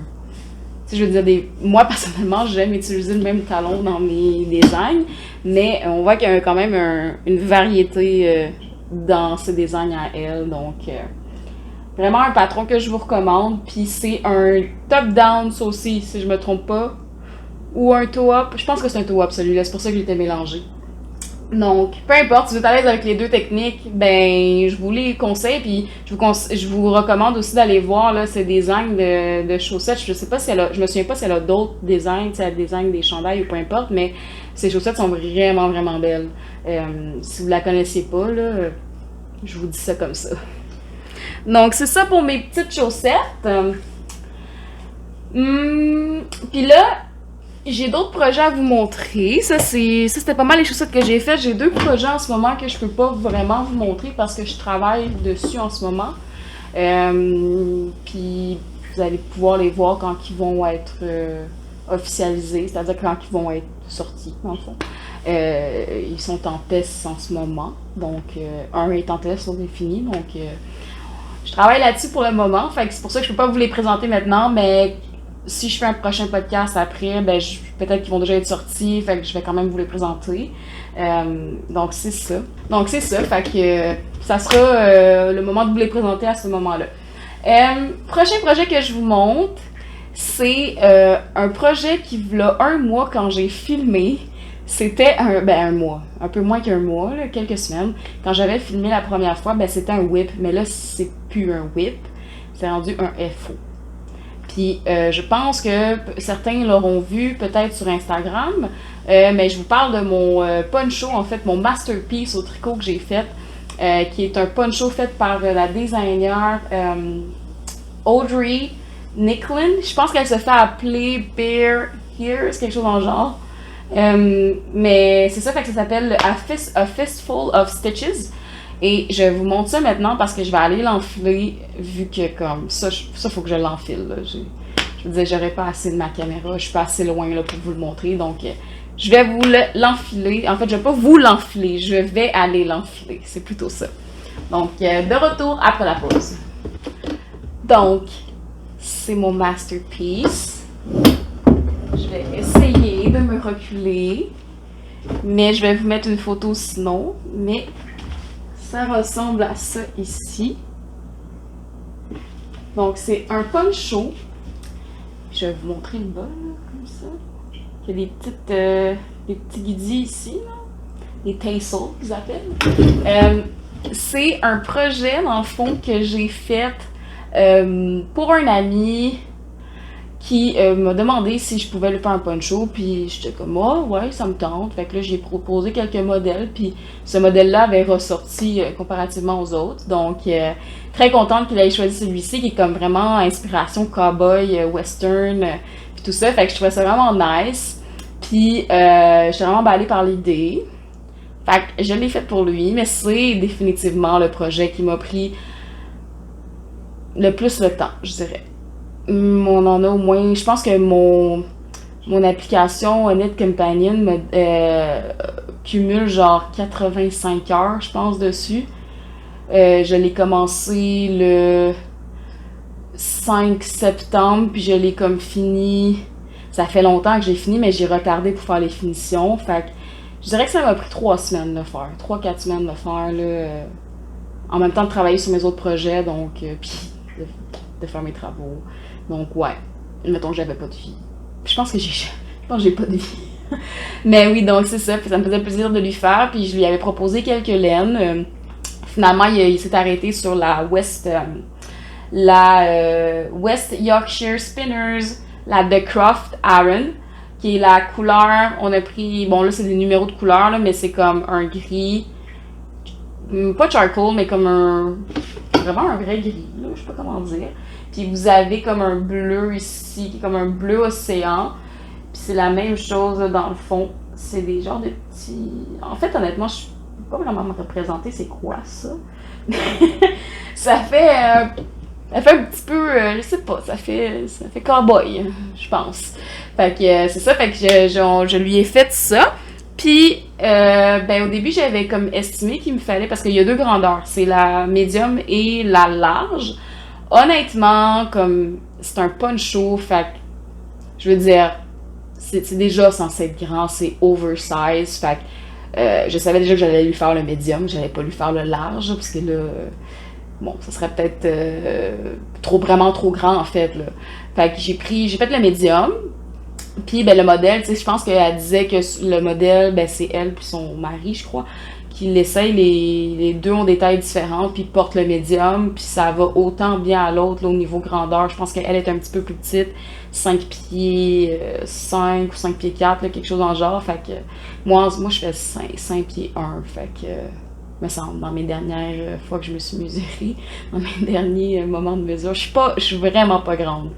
Tu sais, je veux dire, moi, personnellement, j'aime utiliser le même talon dans mes designs, mais on voit qu'il y a quand même une variété dans ce design à elle. Donc, vraiment un patron que je vous recommande. Puis c'est un top-down, ça aussi, si je me trompe pas. Ou un toe-up. Je pense que c'est un toe-up, celui-là. C'est pour ça que je l'étais mélangé. Donc, peu importe, si vous êtes à l'aise avec les deux techniques, ben, je vous les conseille, puis je vous recommande aussi d'aller voir, là, ces designs de chaussettes. Je sais pas si je me souviens pas si elle a d'autres designs, si elle design des chandails ou peu importe, mais ces chaussettes sont vraiment, vraiment belles. Si vous la connaissiez pas, là, je vous dis ça comme ça. Donc, c'est ça pour mes petites chaussettes. Puis là, j'ai d'autres projets à vous montrer. Ça, c'était pas mal les chaussettes que j'ai faites. J'ai deux projets en ce moment que je peux pas vraiment vous montrer parce que je travaille dessus en ce moment. Puis vous allez pouvoir les voir quand ils vont être officialisés, c'est-à-dire quand ils vont être sortis, dans le fond. Ils sont en test en ce moment. Donc, un est en test, l'autre est fini. Donc, je travaille là-dessus pour le moment. Fait que c'est pour ça que je peux pas vous les présenter maintenant, mais si je fais un prochain podcast après, ben peut-être qu'ils vont déjà être sortis, fait que je vais quand même vous les présenter. Donc c'est ça. Fait que ça sera le moment de vous les présenter à ce moment-là. Prochain projet que je vous montre, c'est un projet qui, v'là un mois, quand j'ai filmé, c'était un mois, un peu moins qu'un mois, là, quelques semaines. Quand j'avais filmé la première fois, ben c'était un whip, mais là c'est plus un whip, c'est rendu un FO. Puis je pense que certains l'auront vu peut-être sur Instagram, mais je vous parle de mon poncho, en fait, mon masterpiece au tricot que j'ai fait, qui est un poncho fait par la designer Audrey Nicklin. Je pense qu'elle se fait appeler Bear Hears, quelque chose dans le genre. Mais c'est ça, fait que ça s'appelle A Fistful of Stitches. Et je vous montre ça maintenant parce que je vais aller l'enfiler, vu que comme ça faut que je l'enfile. Là. Je veux dire, j'aurais pas assez de ma caméra, je suis pas assez loin là, pour vous le montrer. Donc, je vais vous l'enfiler. En fait, je vais pas vous l'enfiler, je vais aller l'enfiler. C'est plutôt ça. Donc, de retour après la pause. Donc, c'est mon masterpiece. Je vais essayer de me reculer, mais je vais vous mettre une photo sinon. Mais ça ressemble à ça ici. Donc, c'est un poncho. Je vais vous montrer le bas, là, comme ça. Il y a des petits guidis ici, là. Des tassels, qu'ils appellent. C'est un projet, dans le fond, que j'ai fait pour un ami qui m'a demandé si je pouvais lui faire un poncho, puis j'étais comme « oh, ouais, ça me tente ». Fait que là, j'ai proposé quelques modèles, puis ce modèle-là avait ressorti comparativement aux autres. Donc, très contente qu'il ait choisi celui-ci, qui est comme vraiment inspiration cowboy, western, puis tout ça. Fait que je trouvais ça vraiment nice. Puis, j'étais vraiment emballée par l'idée. Fait que je l'ai fait pour lui, mais c'est définitivement le projet qui m'a pris le plus le temps, je dirais. On en a au moins, je pense que mon application Knit Companion me cumule genre 85 heures, je pense, dessus. Je l'ai commencé le 5 septembre, puis je l'ai comme fini. Ça fait longtemps que j'ai fini, mais j'ai retardé pour faire les finitions. Fait que je dirais que ça m'a pris 3 semaines de le faire. 3-4 semaines de le faire, là. En même temps de travailler sur mes autres projets, donc, puis de faire mes travaux. Donc, ouais. Mettons que j'avais pas de vie. Je pense que j'ai pas de vie. Mais oui, donc c'est ça. Puis ça me faisait plaisir de lui faire. Puis je lui avais proposé quelques laines. Finalement, il s'est arrêté sur la West Yorkshire Spinners, la The Croft Aran, qui est la couleur. On a pris. Bon, là, c'est des numéros de couleurs, là, mais c'est comme un gris. Pas charcoal, mais comme vraiment un vrai gris, là, je sais pas comment dire. Puis vous avez comme un bleu ici, qui est comme un bleu océan. Puis c'est la même chose là, dans le fond. C'est des genres de petits... En fait, honnêtement, je peux pas vraiment me représenter c'est quoi ça. ça fait un petit peu... je sais pas, ça fait cowboy, je pense. Fait que c'est ça, fait que je lui ai fait ça. Puis, au début, j'avais comme estimé qu'il me fallait, parce qu'il y a deux grandeurs, c'est la médium et la large. Honnêtement, comme c'est un poncho, fait que, je veux dire, c'est déjà censé être grand, c'est oversize, fait que je savais déjà que j'allais lui faire le médium, j'allais pas lui faire le large, parce que là, bon, ça serait peut-être vraiment trop grand en fait, là. Fait que j'ai fait le médium. Puis ben, le modèle, tu sais, je pense qu'elle disait que le modèle, ben, c'est elle puis son mari, je crois, qui l'essaye. Les deux ont des tailles différentes, puis portent le médium, puis ça va autant bien à l'autre là, au niveau grandeur. Je pense qu'elle est un petit peu plus petite, 5 pieds 5 ou 5 pieds 4, là, quelque chose dans le genre. Fait que moi je fais 5 pieds 1. Fait que, me semble, dans mes dernières fois que je me suis mesurée, dans mes derniers moments de mesure, je suis vraiment pas grande.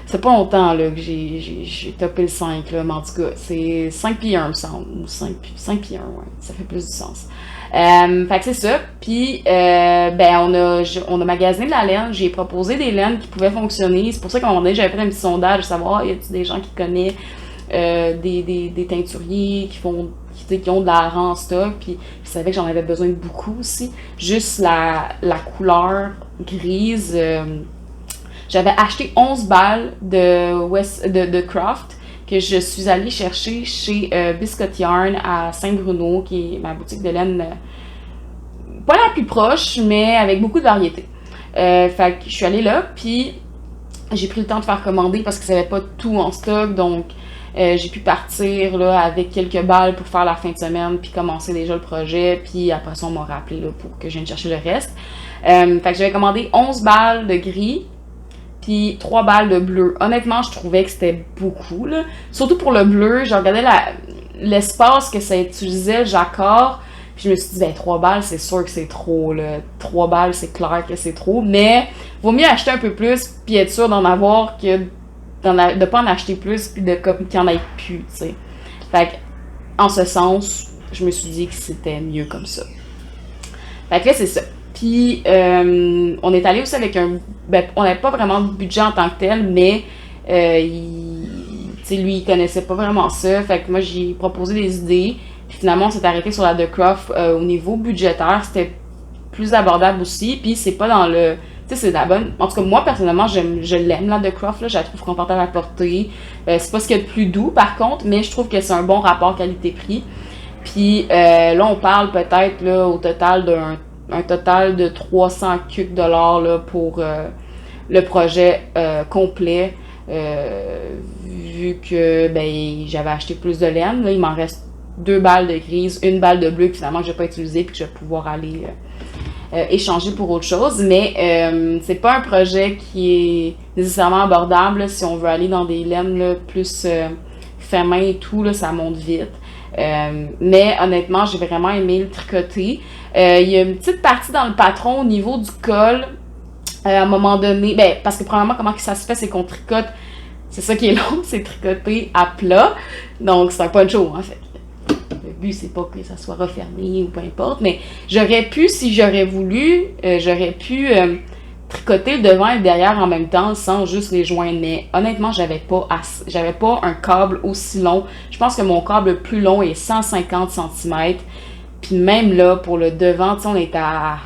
C'est pas longtemps là, que j'ai topé le 5, là, mais en tout cas, c'est 5 pieds 1, me semble. Ou 5 pieds 1, ouais. Ça fait plus du sens. Fait que c'est ça. Puis, ben, on a magasiné de la laine. J'ai proposé des laines qui pouvaient fonctionner. C'est pour ça qu'à un moment donné, j'avais fait un petit sondage, de savoir, y a-t-il des gens qui connaissent des teinturiers qui ont de la en stock. Puis, je savais que j'en avais besoin de beaucoup aussi. Juste la couleur grise. J'avais acheté 11 balles de Craft que je suis allée chercher chez Biscuit Yarn à Saint-Bruno, qui est ma boutique de laine pas la plus proche, mais avec beaucoup de variété. Fait que je suis allée là, puis j'ai pris le temps de faire commander parce qu'ils n'avaient pas tout en stock, donc j'ai pu partir là, avec quelques balles pour faire la fin de semaine, puis commencer déjà le projet, puis après ça, on m'a rappelé là, pour que je vienne chercher le reste. Fait que j'avais commandé 11 balles de gris, puis 3 balles de bleu. Honnêtement, je trouvais que c'était beaucoup, là. Surtout pour le bleu, je regardais l'espace que ça utilisait, le jacquard, puis je me suis dit, ben 3 balles, c'est sûr que c'est trop, là. 3 balles, c'est clair que c'est trop, mais vaut mieux acheter un peu plus, puis être sûr d'en avoir que de pas en acheter plus, puis qu'il n'y en ait plus, tu sais. Fait que, en ce sens, je me suis dit que c'était mieux comme ça. Fait que là, c'est ça. Puis, on est allé aussi avec ben, on n'avait pas vraiment de budget en tant que tel, mais lui, il connaissait pas vraiment ça. Fait que moi, j'ai proposé des idées. Puis finalement, on s'est arrêté sur la The Craft au niveau budgétaire. C'était plus abordable aussi. Puis, c'est pas dans le... Tu sais, c'est de la bonne... En tout cas, moi, personnellement, je l'aime, la The Craft. Là, je la trouve confortable à porter. C'est pas ce qu'il y a de plus doux, par contre, mais je trouve que c'est un bon rapport qualité-prix. Puis, là, on parle peut-être là, au total un total de 300 $, là, pour le projet complet, vu que ben, j'avais acheté plus de laine. Là, il m'en reste 2 balles de grise, 1 balle de bleu, finalement, que je vais pas utiliser, puis que je vais pouvoir aller échanger pour autre chose. Mais c'est pas un projet qui est nécessairement abordable là, si on veut aller dans des laines là, plus fait main et tout, là, ça monte vite. Mais honnêtement, j'ai vraiment aimé le tricoter. Il y a une petite partie dans le patron au niveau du col. À un moment donné, ben, parce que premièrement, comment ça se fait, c'est qu'on tricote, c'est ça qui est long, c'est tricoter à plat. Donc, c'est un poncho, en fait. Le but, c'est pas que ça soit refermé ou peu importe, mais j'aurais pu, si j'aurais voulu, j'aurais pu tricoter le devant et le derrière en même temps sans juste les joindre. Mais honnêtement, j'avais pas un câble aussi long. Je pense que mon câble le plus long est 150 cm. Puis même là, pour le devant, tu sais, on est à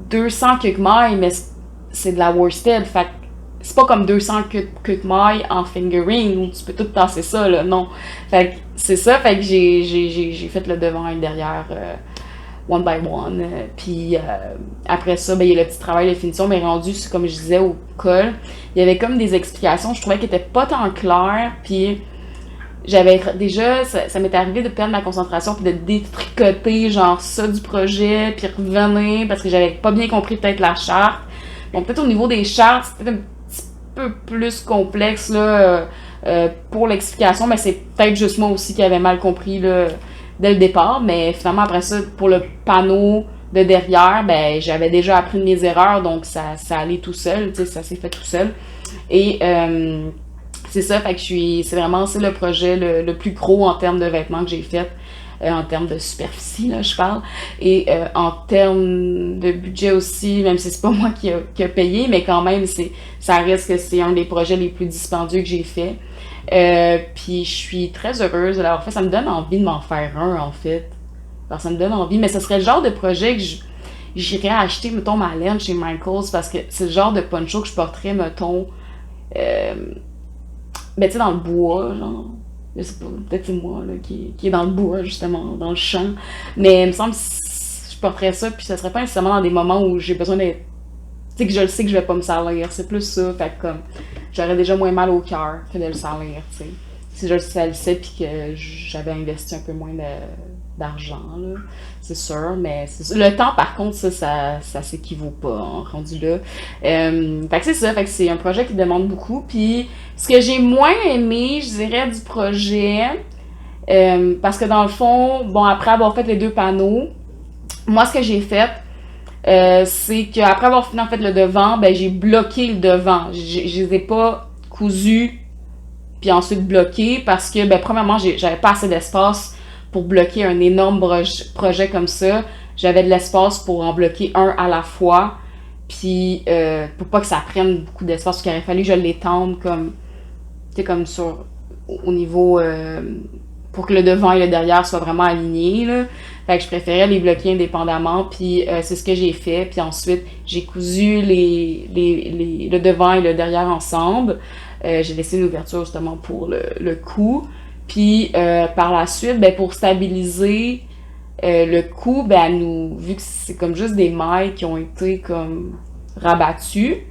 200 quelques mailles, mais c'est de la worsted. Fait que c'est pas comme 200 quelques mailles en fingering où tu peux tout tasser ça, là. Non. Fait que c'est ça. Fait que j'ai fait le devant et le derrière one by one. Puis après ça, ben, il y a le petit travail de finition, mais rendu, comme je disais, au col. Il y avait comme des explications, je trouvais qu'elles étaient pas tant claires. Puis j'avais déjà, ça m'était arrivé de perdre ma concentration puis de détricoter genre ça du projet puis revenir parce que j'avais pas bien compris peut-être la charte. Donc peut-être au niveau des chartes, c'est peut-être un petit peu plus complexe là, pour l'explication, mais c'est peut-être juste moi aussi qui avait mal compris là, dès le départ. Mais finalement après ça, pour le panneau de derrière, ben j'avais déjà appris de mes erreurs, donc ça allait tout seul, tu sais, ça s'est fait tout seul. Et c'est ça, fait que c'est vraiment le projet le plus gros en termes de vêtements que j'ai fait, en termes de superficie, là, je parle, et en termes de budget aussi, même si c'est pas moi qui a payé, mais quand même, ça reste que c'est un des projets les plus dispendieux que j'ai fait. Puis je suis très heureuse de l'avoir fait, ça me donne envie de m'en faire un, en fait. Alors, ça me donne envie, mais ce serait le genre de projet que j'irais acheter, mettons, ma laine chez Michaels, parce que c'est le genre de poncho que je porterais, mettons, ben, tu sais, dans le bois, genre. Je sais pas, peut-être c'est moi, là, qui est dans le bois, justement, dans le champ. Mais il me semble que je porterais ça, puis ce serait pas nécessairement dans des moments où j'ai besoin d'être sais que je le sais que je vais pas me salir, c'est plus ça, fait que comme, j'aurais déjà moins mal au cœur que de le salir, tu sais. Si je le salissais puis que j'avais investi un peu moins d'argent, là, c'est sûr, mais le temps, par contre, ça s'équivaut pas, hein, rendu là. Fait que c'est ça, fait que c'est un projet qui demande beaucoup, puis ce que j'ai moins aimé, je dirais, du projet, parce que dans le fond, bon, après avoir fait les 2 panneaux, moi, ce que j'ai fait, c'est qu'après avoir fini en fait le devant, ben j'ai bloqué le devant. Je les ai pas cousus puis ensuite bloqués parce que, ben premièrement, j'avais pas assez d'espace pour bloquer un énorme projet comme ça. J'avais de l'espace pour en bloquer un à la fois. Puis, pour pas que ça prenne beaucoup d'espace, parce qu'il aurait fallu que je l'étende comme, tu sais, comme au niveau, pour que le devant et le derrière soient vraiment alignés, là. Fait que je préférais les bloquer indépendamment, puis c'est ce que j'ai fait. Puis ensuite, j'ai cousu le devant et le derrière ensemble. J'ai laissé une ouverture justement pour le cou. Puis par la suite, ben, pour stabiliser le cou, ben, vu que c'est comme juste des mailles qui ont été comme rabattues,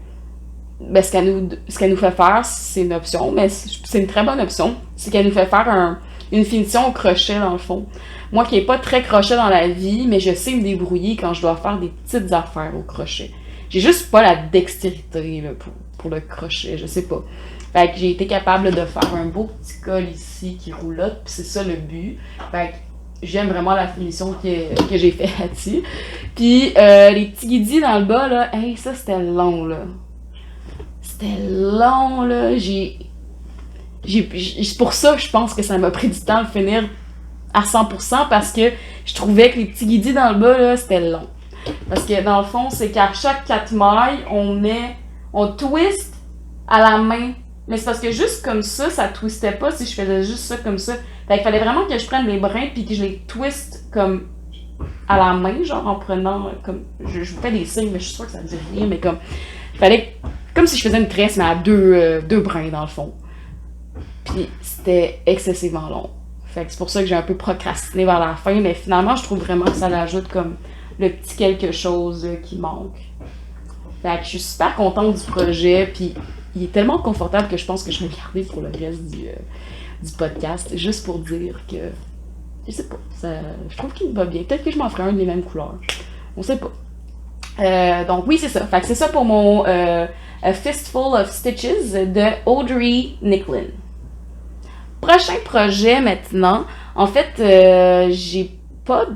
ben, ce qu'elle nous fait faire, c'est une option, mais c'est une très bonne option. C'est qu'elle nous fait faire une finition au crochet, dans le fond. Moi qui n'ai pas très crochet dans la vie, mais je sais me débrouiller quand je dois faire des petites affaires au crochet. J'ai juste pas la dextérité là, pour le crochet, je sais pas. Fait que j'ai été capable de faire un beau petit col ici qui roulotte, puis c'est ça le but. Fait que j'aime vraiment la finition que j'ai fait là-dessus. Puis les petits guidis dans le bas, là, hey, ça c'était long, là. C'était long, là. C'est pour ça, je pense que ça m'a pris du temps de finir à 100% parce que je trouvais que les petits guidis dans le bas, là, c'était long. Parce que dans le fond, c'est qu'à chaque 4 mailles, on twist à la main. Mais c'est parce que juste comme ça twistait pas si je faisais juste ça comme ça. Fait qu'il fallait vraiment que je prenne les brins puis que je les twiste comme à la main, genre en prenant comme. Je vous fais des signes, mais je suis sûre que ça ne dit rien, mais comme. Fallait. Comme si je faisais une tresse, mais à deux brins dans le fond. Puis c'était excessivement long. Fait que c'est pour ça que j'ai un peu procrastiné vers la fin, mais finalement, je trouve vraiment que ça l'ajoute comme le petit quelque chose qui manque. Fait que je suis super contente du projet, puis il est tellement confortable que je pense que je vais le garder pour le reste du podcast, juste pour dire que, je sais pas, je trouve qu'il me va bien. Peut-être que je m'en ferai un des mêmes couleurs. On sait pas. Donc oui, c'est ça. Fait que c'est ça pour mon A Fistful of Stitches de Audrey Nicklin. Prochain projet maintenant. En fait, j'ai pas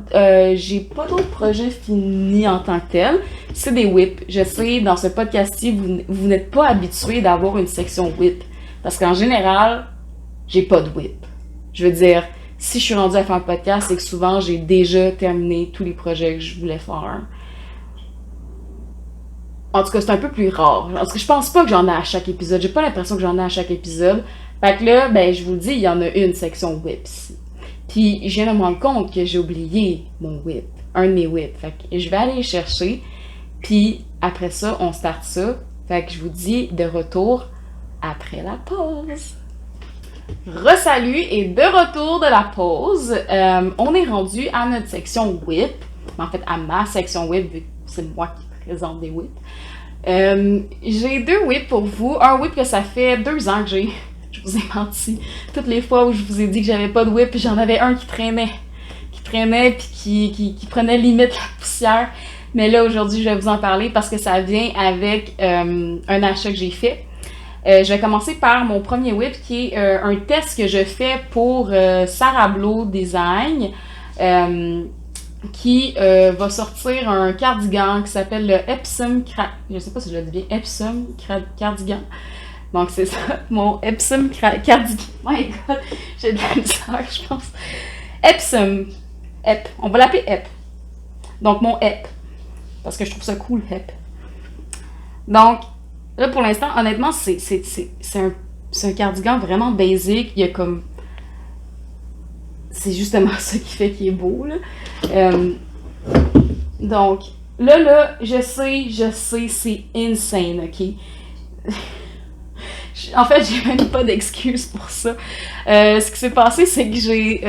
d'autres projets finis en tant que tel. C'est des whips. Je sais, dans ce podcast-ci, vous n'êtes pas habitué d'avoir une section whip. Parce qu'en général, j'ai pas de whip. Je veux dire, si je suis rendue à faire un podcast, c'est que souvent, j'ai déjà terminé tous les projets que je voulais faire. En tout cas, c'est un peu plus rare. Parce que je pense pas que j'en ai à chaque épisode. J'ai pas l'impression que j'en ai à chaque épisode. Fait que là, ben, je vous le dis, il y en a une section whip ici. Puis, je viens de me rendre compte que j'ai oublié mon whip. Un de mes whips. Fait que je vais aller les chercher. Puis, après ça, on start ça. Fait que je vous dis de retour après la pause. Re-salut et de retour de la pause. On est rendu à notre section whip. En fait, à ma section whip, vu que c'est moi qui présente des whips. J'ai 2 whips pour vous. Un whip que ça fait 2 ans que j'ai. Je vous ai menti. Toutes les fois où je vous ai dit que j'avais pas de whip, puis j'en avais un qui traînait. Puis qui prenait limite la poussière. Mais là, aujourd'hui, je vais vous en parler parce que ça vient avec un achat que j'ai fait. Je vais commencer par mon premier whip qui est un test que je fais pour Sarah Blow Design. Qui va sortir un cardigan qui s'appelle le Epsom je sais pas si je le dis bien, Epsom cardigan. Donc c'est ça, mon Epsom cardigan. My God, j'ai de la misère, je pense. Epsom, on va l'appeler Ep. Donc mon Ep, parce que je trouve ça cool, Ep. Donc là pour l'instant, honnêtement, c'est un cardigan vraiment basic. Il y a comme c'est justement ça qui fait qu'il est beau, là. Donc, là, je sais, c'est insane, ok? En fait, j'ai même pas d'excuse pour ça. Ce qui s'est passé, c'est que j'ai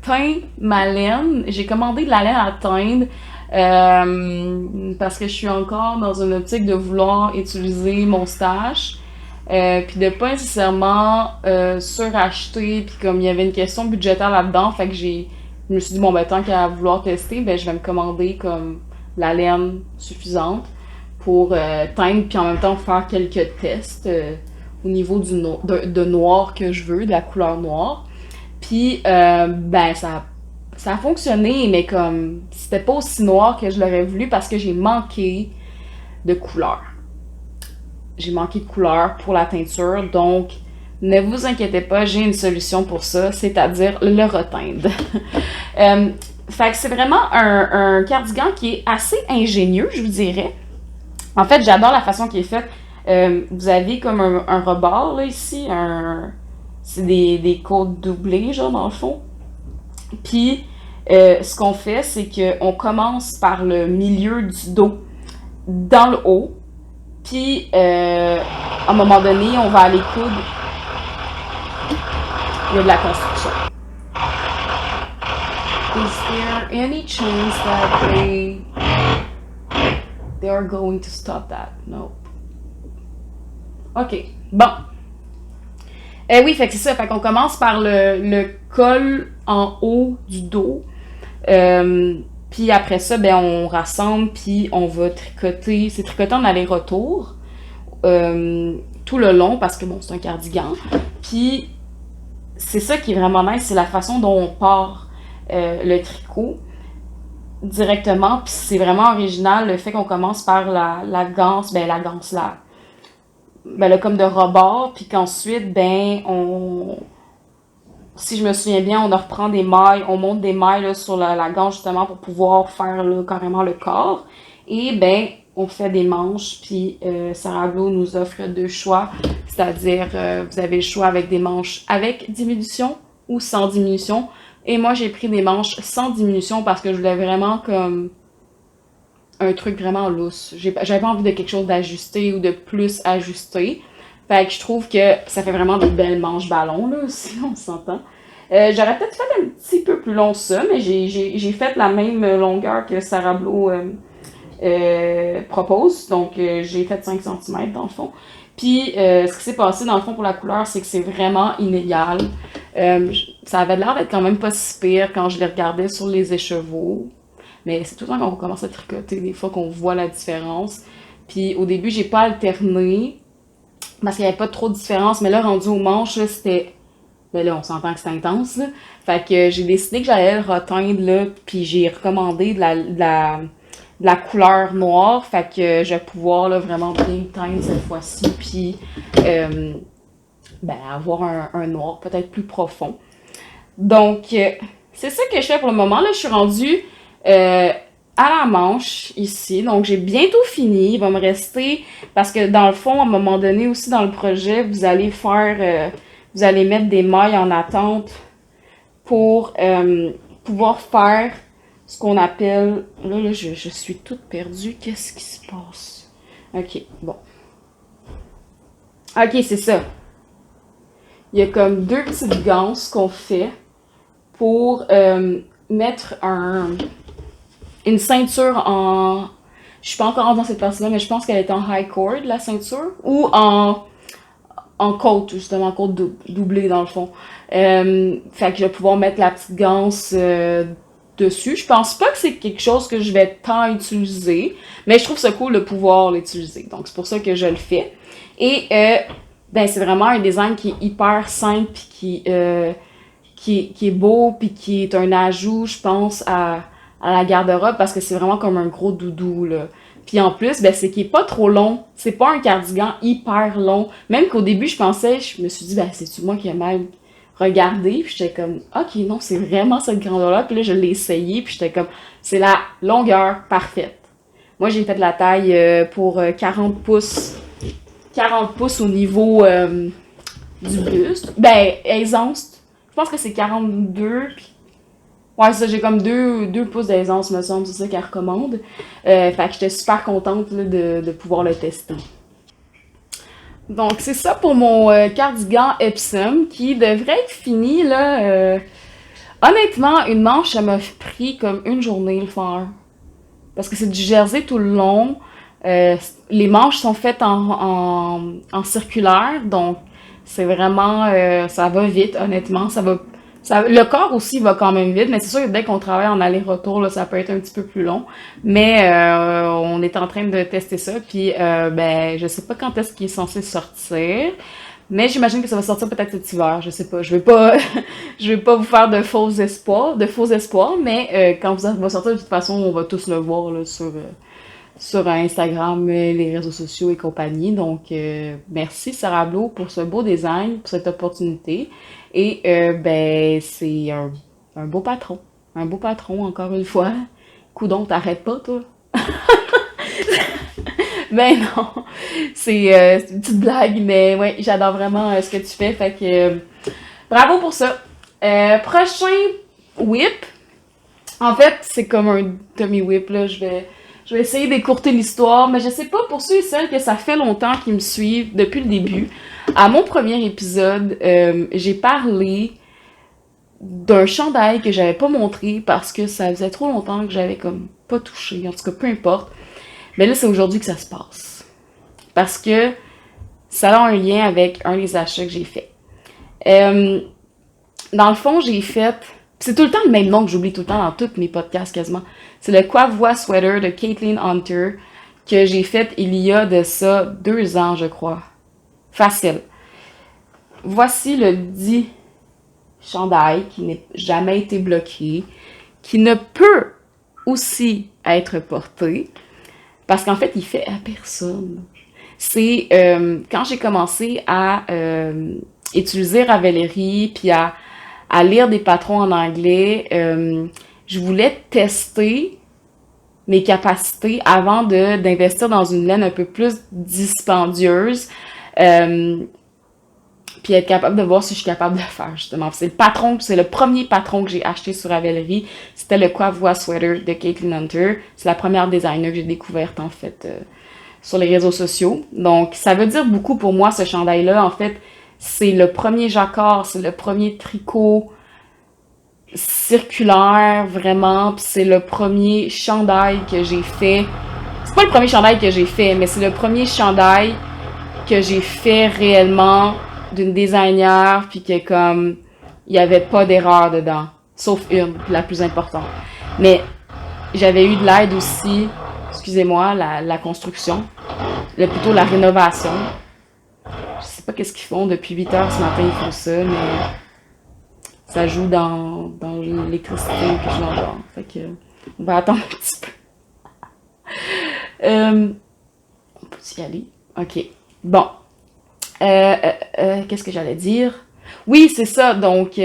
teint ma laine. J'ai commandé de la laine à teindre Parce que je suis encore dans une optique de vouloir utiliser mon stash, puis de pas nécessairement suracheter, puis comme il y avait une question budgétaire là-dedans, fait que je me suis dit, bon, ben, tant qu'à vouloir tester, ben, je vais me commander comme la laine suffisante pour teindre, puis en même temps faire quelques tests au niveau de noir que je veux, de la couleur noire. Puis, ben, ça a fonctionné, mais comme, c'était pas aussi noir que je l'aurais voulu parce que j'ai manqué de couleur. J'ai manqué de couleur pour la teinture, donc ne vous inquiétez pas, j'ai une solution pour ça, c'est-à-dire le reteindre. euh, Fait que c'est vraiment un cardigan qui est assez ingénieux, je vous dirais. En fait, j'adore la façon qu'il est fait. Vous avez comme un rebord là ici, c'est des côtes doublées, genre dans le fond. Puis, ce qu'on fait, c'est qu'on commence par le milieu du dos, dans le haut. Puis, à un moment donné, on va aller coudre. Il y a de la construction. Is there any chance that they are going to stop that? No. OK. Bon. Oui, fait que c'est ça. Fait qu'on commence par le col en haut du dos. Puis après ça, ben on rassemble, puis on va tricoter. C'est tricoté en aller-retour tout le long parce que bon, c'est un cardigan. Puis c'est ça qui est vraiment nice, c'est la façon dont on part le tricot directement. Puis c'est vraiment original le fait qu'on commence par la ganse, ben la ganse là. Ben là, comme de rebord, puis qu'ensuite, ben, si je me souviens bien, on reprend des mailles, on monte des mailles là, sur la ganse justement pour pouvoir faire là, carrément le corps. Et ben, on fait des manches, puis Sarah Glo nous offre deux choix, c'est-à-dire vous avez le choix avec des manches avec diminution ou sans diminution. Et moi, j'ai pris des manches sans diminution parce que je voulais vraiment comme un truc vraiment lousse. J'avais pas envie de quelque chose d'ajusté ou de plus ajusté. Fait que je trouve que ça fait vraiment des belles manches ballons, là, si on s'entend. J'aurais peut-être fait un petit peu plus long ça, mais j'ai fait la même longueur que Sarah Blo propose. Donc, j'ai fait 5 cm dans le fond. Puis, ce qui s'est passé dans le fond pour la couleur, c'est que c'est vraiment inégal. Ça avait l'air d'être quand même pas si pire quand je les regardais sur les écheveaux. Mais c'est tout le temps quand on commence à tricoter, des fois qu'on voit la différence. Puis au début, j'ai pas alterné parce qu'il y avait pas trop de différence. Mais là, rendu aux manches, là, c'était... Ben là, on s'entend que c'est intense, là. Fait que j'ai décidé que j'allais le reteindre, là. Puis j'ai recommandé de la couleur noire. Fait que je vais pouvoir, là, vraiment bien teindre cette fois-ci. Puis, ben, avoir un noir peut-être plus profond. Donc, c'est ça que je fais pour le moment. Là, je suis rendue à la manche ici. Donc, j'ai bientôt fini. Il va me rester... Parce que dans le fond, à un moment donné aussi dans le projet, vous allez faire... vous allez mettre des mailles en attente pour pouvoir faire ce qu'on appelle... Là, je suis toute perdue. Qu'est-ce qui se passe? OK, bon. OK, c'est ça. Il y a comme deux petites ganses qu'on fait pour mettre une ceinture en... Je suis pas encore dans cette partie-là, mais je pense qu'elle est en high cord, la ceinture, ou en côte, justement, en côte doublée, dans le fond. Fait que je vais pouvoir mettre la petite ganse dessus. Je pense pas que c'est quelque chose que je vais tant utiliser, mais je trouve ça cool de pouvoir l'utiliser. Donc, c'est pour ça que je le fais. Et, ben, c'est vraiment un design qui est hyper simple, puis qui est beau, puis qui est un ajout, je pense, à la garde-robe, parce que c'est vraiment comme un gros doudou, là. Puis en plus, ben, c'est qu'il est pas trop long. C'est pas un cardigan hyper long. Même qu'au début, je me suis dit, ben, c'est-tu moi qui ai mal regardé? Puis j'étais comme, ok, non, c'est vraiment cette grandeur-là. Puis là, je l'ai essayé, puis j'étais comme, c'est la longueur parfaite. Moi, j'ai fait la taille pour 40 pouces. 40 pouces au niveau du buste. Ben, aisance. Je pense que c'est 42, puis ouais, ça, j'ai comme 2 pouces d'aisance, me semble, c'est ça qu'elle recommande. Fait que j'étais super contente là, de pouvoir le tester. Donc, c'est ça pour mon cardigan Epsom qui devrait être fini, là. Honnêtement, une manche, ça m'a pris comme une journée le faire. parce que c'est du jersey tout le long. Euh, les manches sont faites en circulaire, donc c'est vraiment, ça va vite, honnêtement. Le corps aussi va quand même vite, mais c'est sûr que dès qu'on travaille en aller-retour, là, ça peut être un petit peu plus long. Mais on est en train de tester ça, puis ben, je sais pas quand est-ce qu'il est censé sortir. Mais j'imagine que ça va sortir peut-être cet hiver, je sais pas. Je vais pas, je vais pas vous faire de faux espoirs, mais quand ça va sortir, de toute façon, on va tous le voir là, sur Instagram, les réseaux sociaux et compagnie. Donc, merci Sarah Blo pour ce beau design, pour cette opportunité. Et ben, c'est un beau patron. Un beau patron, encore une fois. Coudon, t'arrêtes pas, toi? Ben non, c'est une petite blague, mais ouais, j'adore vraiment ce que tu fais. Fait que bravo pour ça. Prochain whip. En fait, c'est comme un demi-whip, là. Je vais essayer d'écourter l'histoire, mais je sais pas pour ceux et celles que ça fait longtemps qu'ils me suivent depuis le début. À mon premier épisode, j'ai parlé d'un chandail que j'avais pas montré parce que ça faisait trop longtemps que j'avais comme pas touché. En tout cas, peu importe. Mais là, c'est aujourd'hui que ça se passe. Parce que ça a un lien avec un des achats que j'ai fait. Dans le fond, j'ai fait... C'est tout le temps le même nom que j'oublie tout le temps dans tous mes podcasts quasiment. C'est le Quavois Sweater de Caitlin Hunter que j'ai fait il y a de ça 2 ans, je crois. Facile. Voici le dit chandail qui n'a jamais été bloqué, qui ne peut aussi être porté, parce qu'en fait, il fait à personne. C'est quand j'ai commencé à utiliser Ravelry, puis à lire des patrons en anglais, je voulais tester mes capacités avant d'investir dans une laine un peu plus dispendieuse, puis être capable de voir si je suis capable de le faire, justement. C'est le premier patron que j'ai acheté sur Ravelry. C'était le Quavois Sweater de Caitlin Hunter. C'est la première designer que j'ai découverte, en fait, sur les réseaux sociaux. Donc, ça veut dire beaucoup pour moi, ce chandail-là. En fait, c'est le premier jacquard, c'est le premier tricot circulaire, vraiment. Puis c'est le premier chandail que j'ai fait. C'est pas le premier chandail que j'ai fait, mais c'est le premier chandail que j'ai fait réellement d'une designer, puis que comme il y avait pas d'erreur dedans, sauf une, la plus importante. Mais j'avais eu de l'aide aussi, excusez-moi, la construction, plutôt la rénovation. Je sais pas qu'est-ce qu'ils font depuis 8 heures ce matin, ils font ça, mais ça joue dans l'électricité que je l'endors. Fait que on va attendre un petit peu. On peut y aller? Ok. Bon. Qu'est-ce que j'allais dire? Oui, c'est ça. Donc,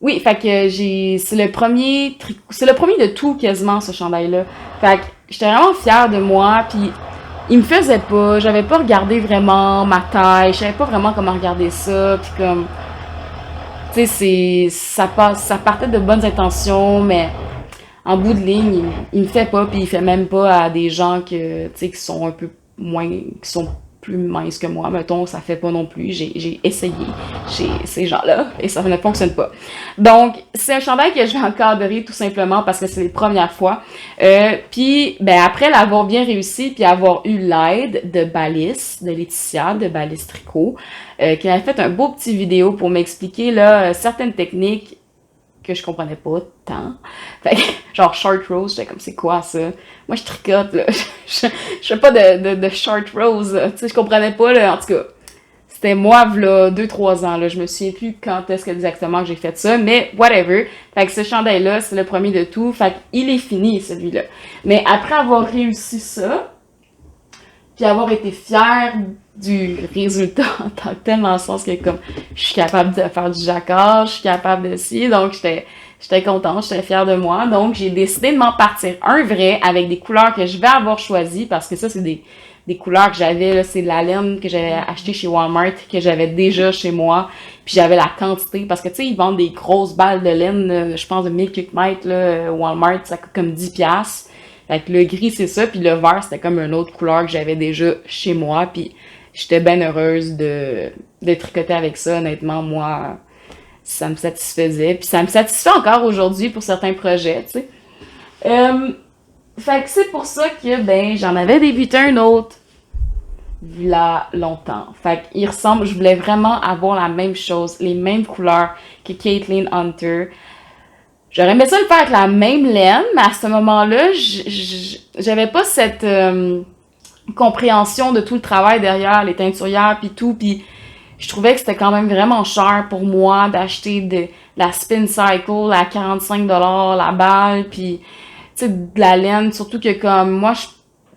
oui, fait que c'est le premier de tout quasiment, ce chandail-là. Fait que j'étais vraiment fière de moi, puis il me faisait pas, j'avais pas regardé vraiment ma taille, je savais pas vraiment comment regarder ça, puis comme, tu sais, ça partait de bonnes intentions, mais en bout de ligne, il me fait pas, puis il fait même pas à des gens que, tu sais, qui sont un peu moins, qui sont plus minces que moi, mettons, ça fait pas non plus. J'ai essayé chez ces gens-là et ça ne fonctionne pas. Donc, c'est un chandail que je vais encadrer tout simplement parce que c'est les premières fois. Puis, ben après l'avoir bien réussi puis avoir eu l'aide de Balis, de Laetitia, de Balis Tricot, qui avait fait un beau petit vidéo pour m'expliquer là certaines techniques que je comprenais pas tant. Fait que, genre short rose, j'étais comme c'est quoi ça? Moi je tricote là. Je fais pas de short rose. Tu sais, je comprenais pas là. En tout cas, c'était moi là 2-3 ans là. Je me souviens plus quand est-ce exactement que j'ai fait ça, mais whatever. Fait que ce chandail là, c'est le premier de tout. Fait qu'il est fini celui-là. Mais après avoir réussi ça, puis avoir été fière du résultat en tant que tel, dans le sens que comme je suis capable de faire du jacquard, je suis capable de ci, donc j'étais contente, j'étais fière de moi, donc j'ai décidé de m'en partir un vrai avec des couleurs que je vais avoir choisies, parce que ça c'est des couleurs que j'avais, là, c'est de la laine que j'avais acheté chez Walmart, que j'avais déjà chez moi, puis j'avais la quantité, parce que tu sais, ils vendent des grosses balles de laine, là, je pense de 1000 mètres, là, Walmart, ça coûte comme 10$. Fait que le gris, c'est ça, puis le vert, c'était comme une autre couleur que j'avais déjà chez moi, puis j'étais bien heureuse de tricoter avec ça. Honnêtement, moi, ça me satisfaisait, puis ça me satisfait encore aujourd'hui pour certains projets, tu sais. Fait que c'est pour ça que, ben, j'en avais débuté un autre, là, longtemps. Fait qu'il ressemble, je voulais vraiment avoir la même chose, les mêmes couleurs que Caitlyn Hunter. J'aurais aimé ça le faire avec la même laine, mais à ce moment-là, j'avais pas cette compréhension de tout le travail derrière les teinturières puis tout, puis je trouvais que c'était quand même vraiment cher pour moi d'acheter de la Spin Cycle à 45$ la balle, puis tu sais, de la laine, surtout que comme moi, tu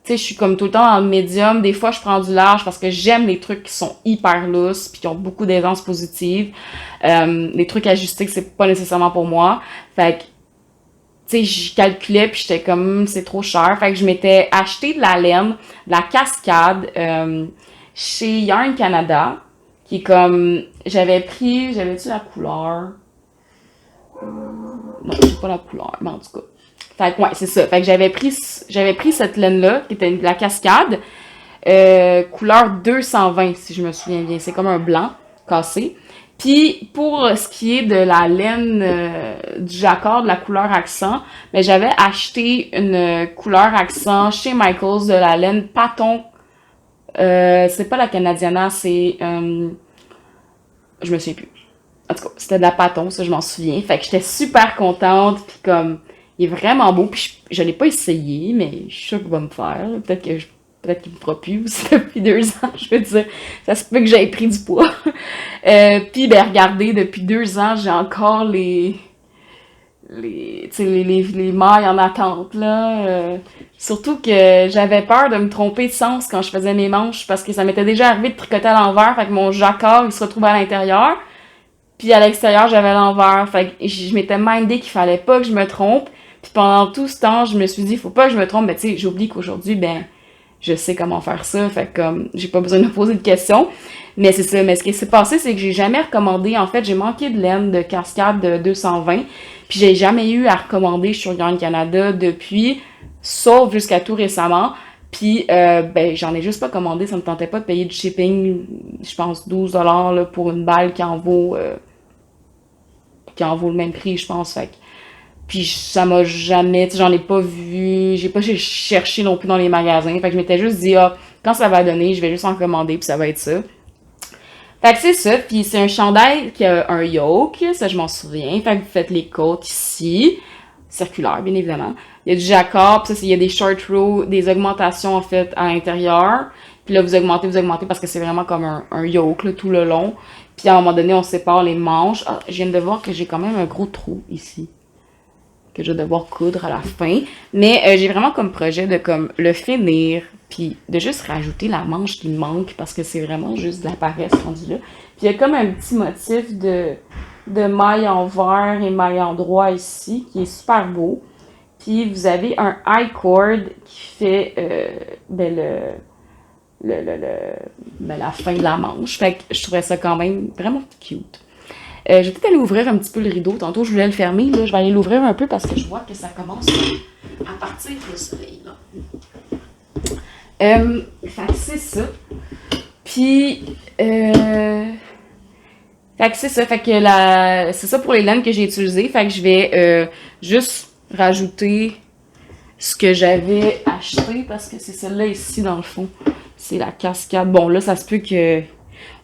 sais, je suis comme tout le temps dans le médium. Des fois, je prends du large parce que j'aime les trucs qui sont hyper lousses puis qui ont beaucoup d'aisance positive. Les trucs ajustés, c'est pas nécessairement pour moi. Fait que, tu sais, je calculais puis j'étais comme, c'est trop cher. Fait que je m'étais acheté de la laine, de la cascade, chez Yarn Canada, qui est comme, j'avais-tu la couleur? Non, j'ai pas la couleur, mais en tout cas. Fait que ouais, c'est ça. Fait que j'avais pris cette laine-là, qui était de la cascade, couleur 220, si je me souviens bien. C'est comme un blanc cassé. Puis pour ce qui est de la laine du jacquard, de la couleur accent, ben j'avais acheté une couleur accent chez Michaels de la laine Paton. C'est pas la Canadiana, c'est je me souviens plus. En tout cas, c'était de la Paton, ça je m'en souviens. Fait que j'étais super contente, puis comme il est vraiment beau, puis je l'ai pas essayé, mais je suis sûre qu'il va me faire. Peut-être qu'il me fera plus aussi depuis 2 ans, je veux dire. Ça se peut que j'aie pris du poids. Puis ben regardez, depuis 2 ans, j'ai encore les mailles en attente là. Surtout que j'avais peur de me tromper de sens quand je faisais mes manches parce que ça m'était déjà arrivé de tricoter à l'envers, fait que mon jacquard il se retrouvait à l'intérieur. Puis à l'extérieur, j'avais l'envers. Fait que je m'étais mindé qu'il fallait pas que je me trompe. Puis pendant tout ce temps, je me suis dit, faut pas que je me trompe. Mais tu sais, j'oublie qu'aujourd'hui, ben, je sais comment faire ça. Fait que comme, j'ai pas besoin de me poser de questions. Mais c'est ça. Mais ce qui s'est passé, c'est que j'ai jamais recommandé. En fait, j'ai manqué de laine de cascade de 220. Puis j'ai jamais eu à recommander sur Yarn Canada depuis, sauf jusqu'à tout récemment. Puis, ben, j'en ai juste pas commandé. Ça me tentait pas de payer du shipping, je pense, 12$ là, pour une balle qui en vaut le même prix, je pense. Fait que, puis ça m'a jamais, tu sais, j'en ai pas vu, j'ai pas cherché non plus dans les magasins. Fait que je m'étais juste dit, ah, quand ça va donner, je vais juste en commander, puis ça va être ça. Fait que c'est ça, puis c'est un chandail qui a un yoke, ça je m'en souviens. Fait que vous faites les côtes ici, circulaire bien évidemment. Il y a du jacquard, puis ça, il y a des short rows, des augmentations en fait à l'intérieur. Puis là, vous augmentez parce que c'est vraiment comme un yoke là, tout le long. Puis à un moment donné, on sépare les manches. Ah, je viens de voir que j'ai quand même un gros trou ici, que je vais devoir coudre à la fin. Mais j'ai vraiment comme projet de comme le finir, puis de juste rajouter la manche qui me manque, parce que c'est vraiment juste de la paresse rendu là. Puis il y a comme un petit motif de maille en vert et maille en droit ici, qui est super beau. Puis vous avez un high cord qui fait ben la fin de la manche. Fait que je trouvais ça quand même vraiment cute. Je vais peut-être aller ouvrir un petit peu le rideau. Tantôt, je voulais le fermer. Là, je vais aller l'ouvrir un peu parce que je vois que ça commence à partir le soleil. Là. Fait que c'est ça. Puis, fait que c'est ça. Fait que c'est ça pour les laines que j'ai utilisées. Fait que je vais juste rajouter ce que j'avais acheté parce que c'est celle-là ici dans le fond. C'est la cascade. Bon, là, ça se peut que...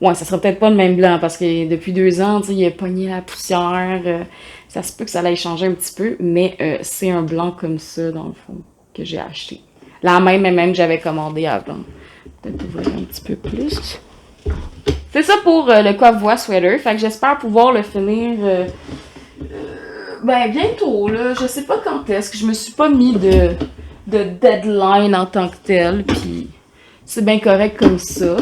Ouais, ça serait peut-être pas le même blanc parce que depuis 2 ans, tu sais, il a pogné la poussière. Ça se peut que ça allait changer un petit peu, mais c'est un blanc comme ça, dans le fond, que j'ai acheté. La même que j'avais commandé avant. Peut-être ouvrir un petit peu plus. C'est ça pour le Covois Sweater. Fait que j'espère pouvoir le finir ben bientôt, là. Je sais pas quand est-ce que je me suis pas mis de deadline en tant que tel, puis c'est bien correct comme ça.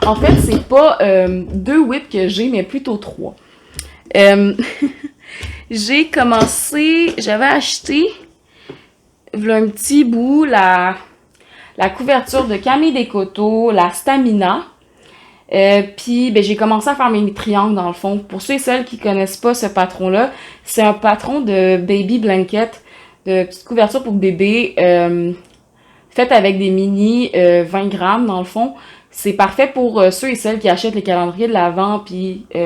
En fait, c'est pas 2 whips que j'ai, mais plutôt 3. J'avais acheté voilà un petit bout la couverture de Camille Descoteaux, la Stamina. Puis ben, j'ai commencé à faire mes triangles dans le fond. Pour ceux et celles qui connaissent pas ce patron-là, c'est un patron de baby blanket, de petite couverture pour bébé, faite avec des mini 20 grammes dans le fond. C'est parfait pour ceux et celles qui achètent les calendriers de l'Avent puis qui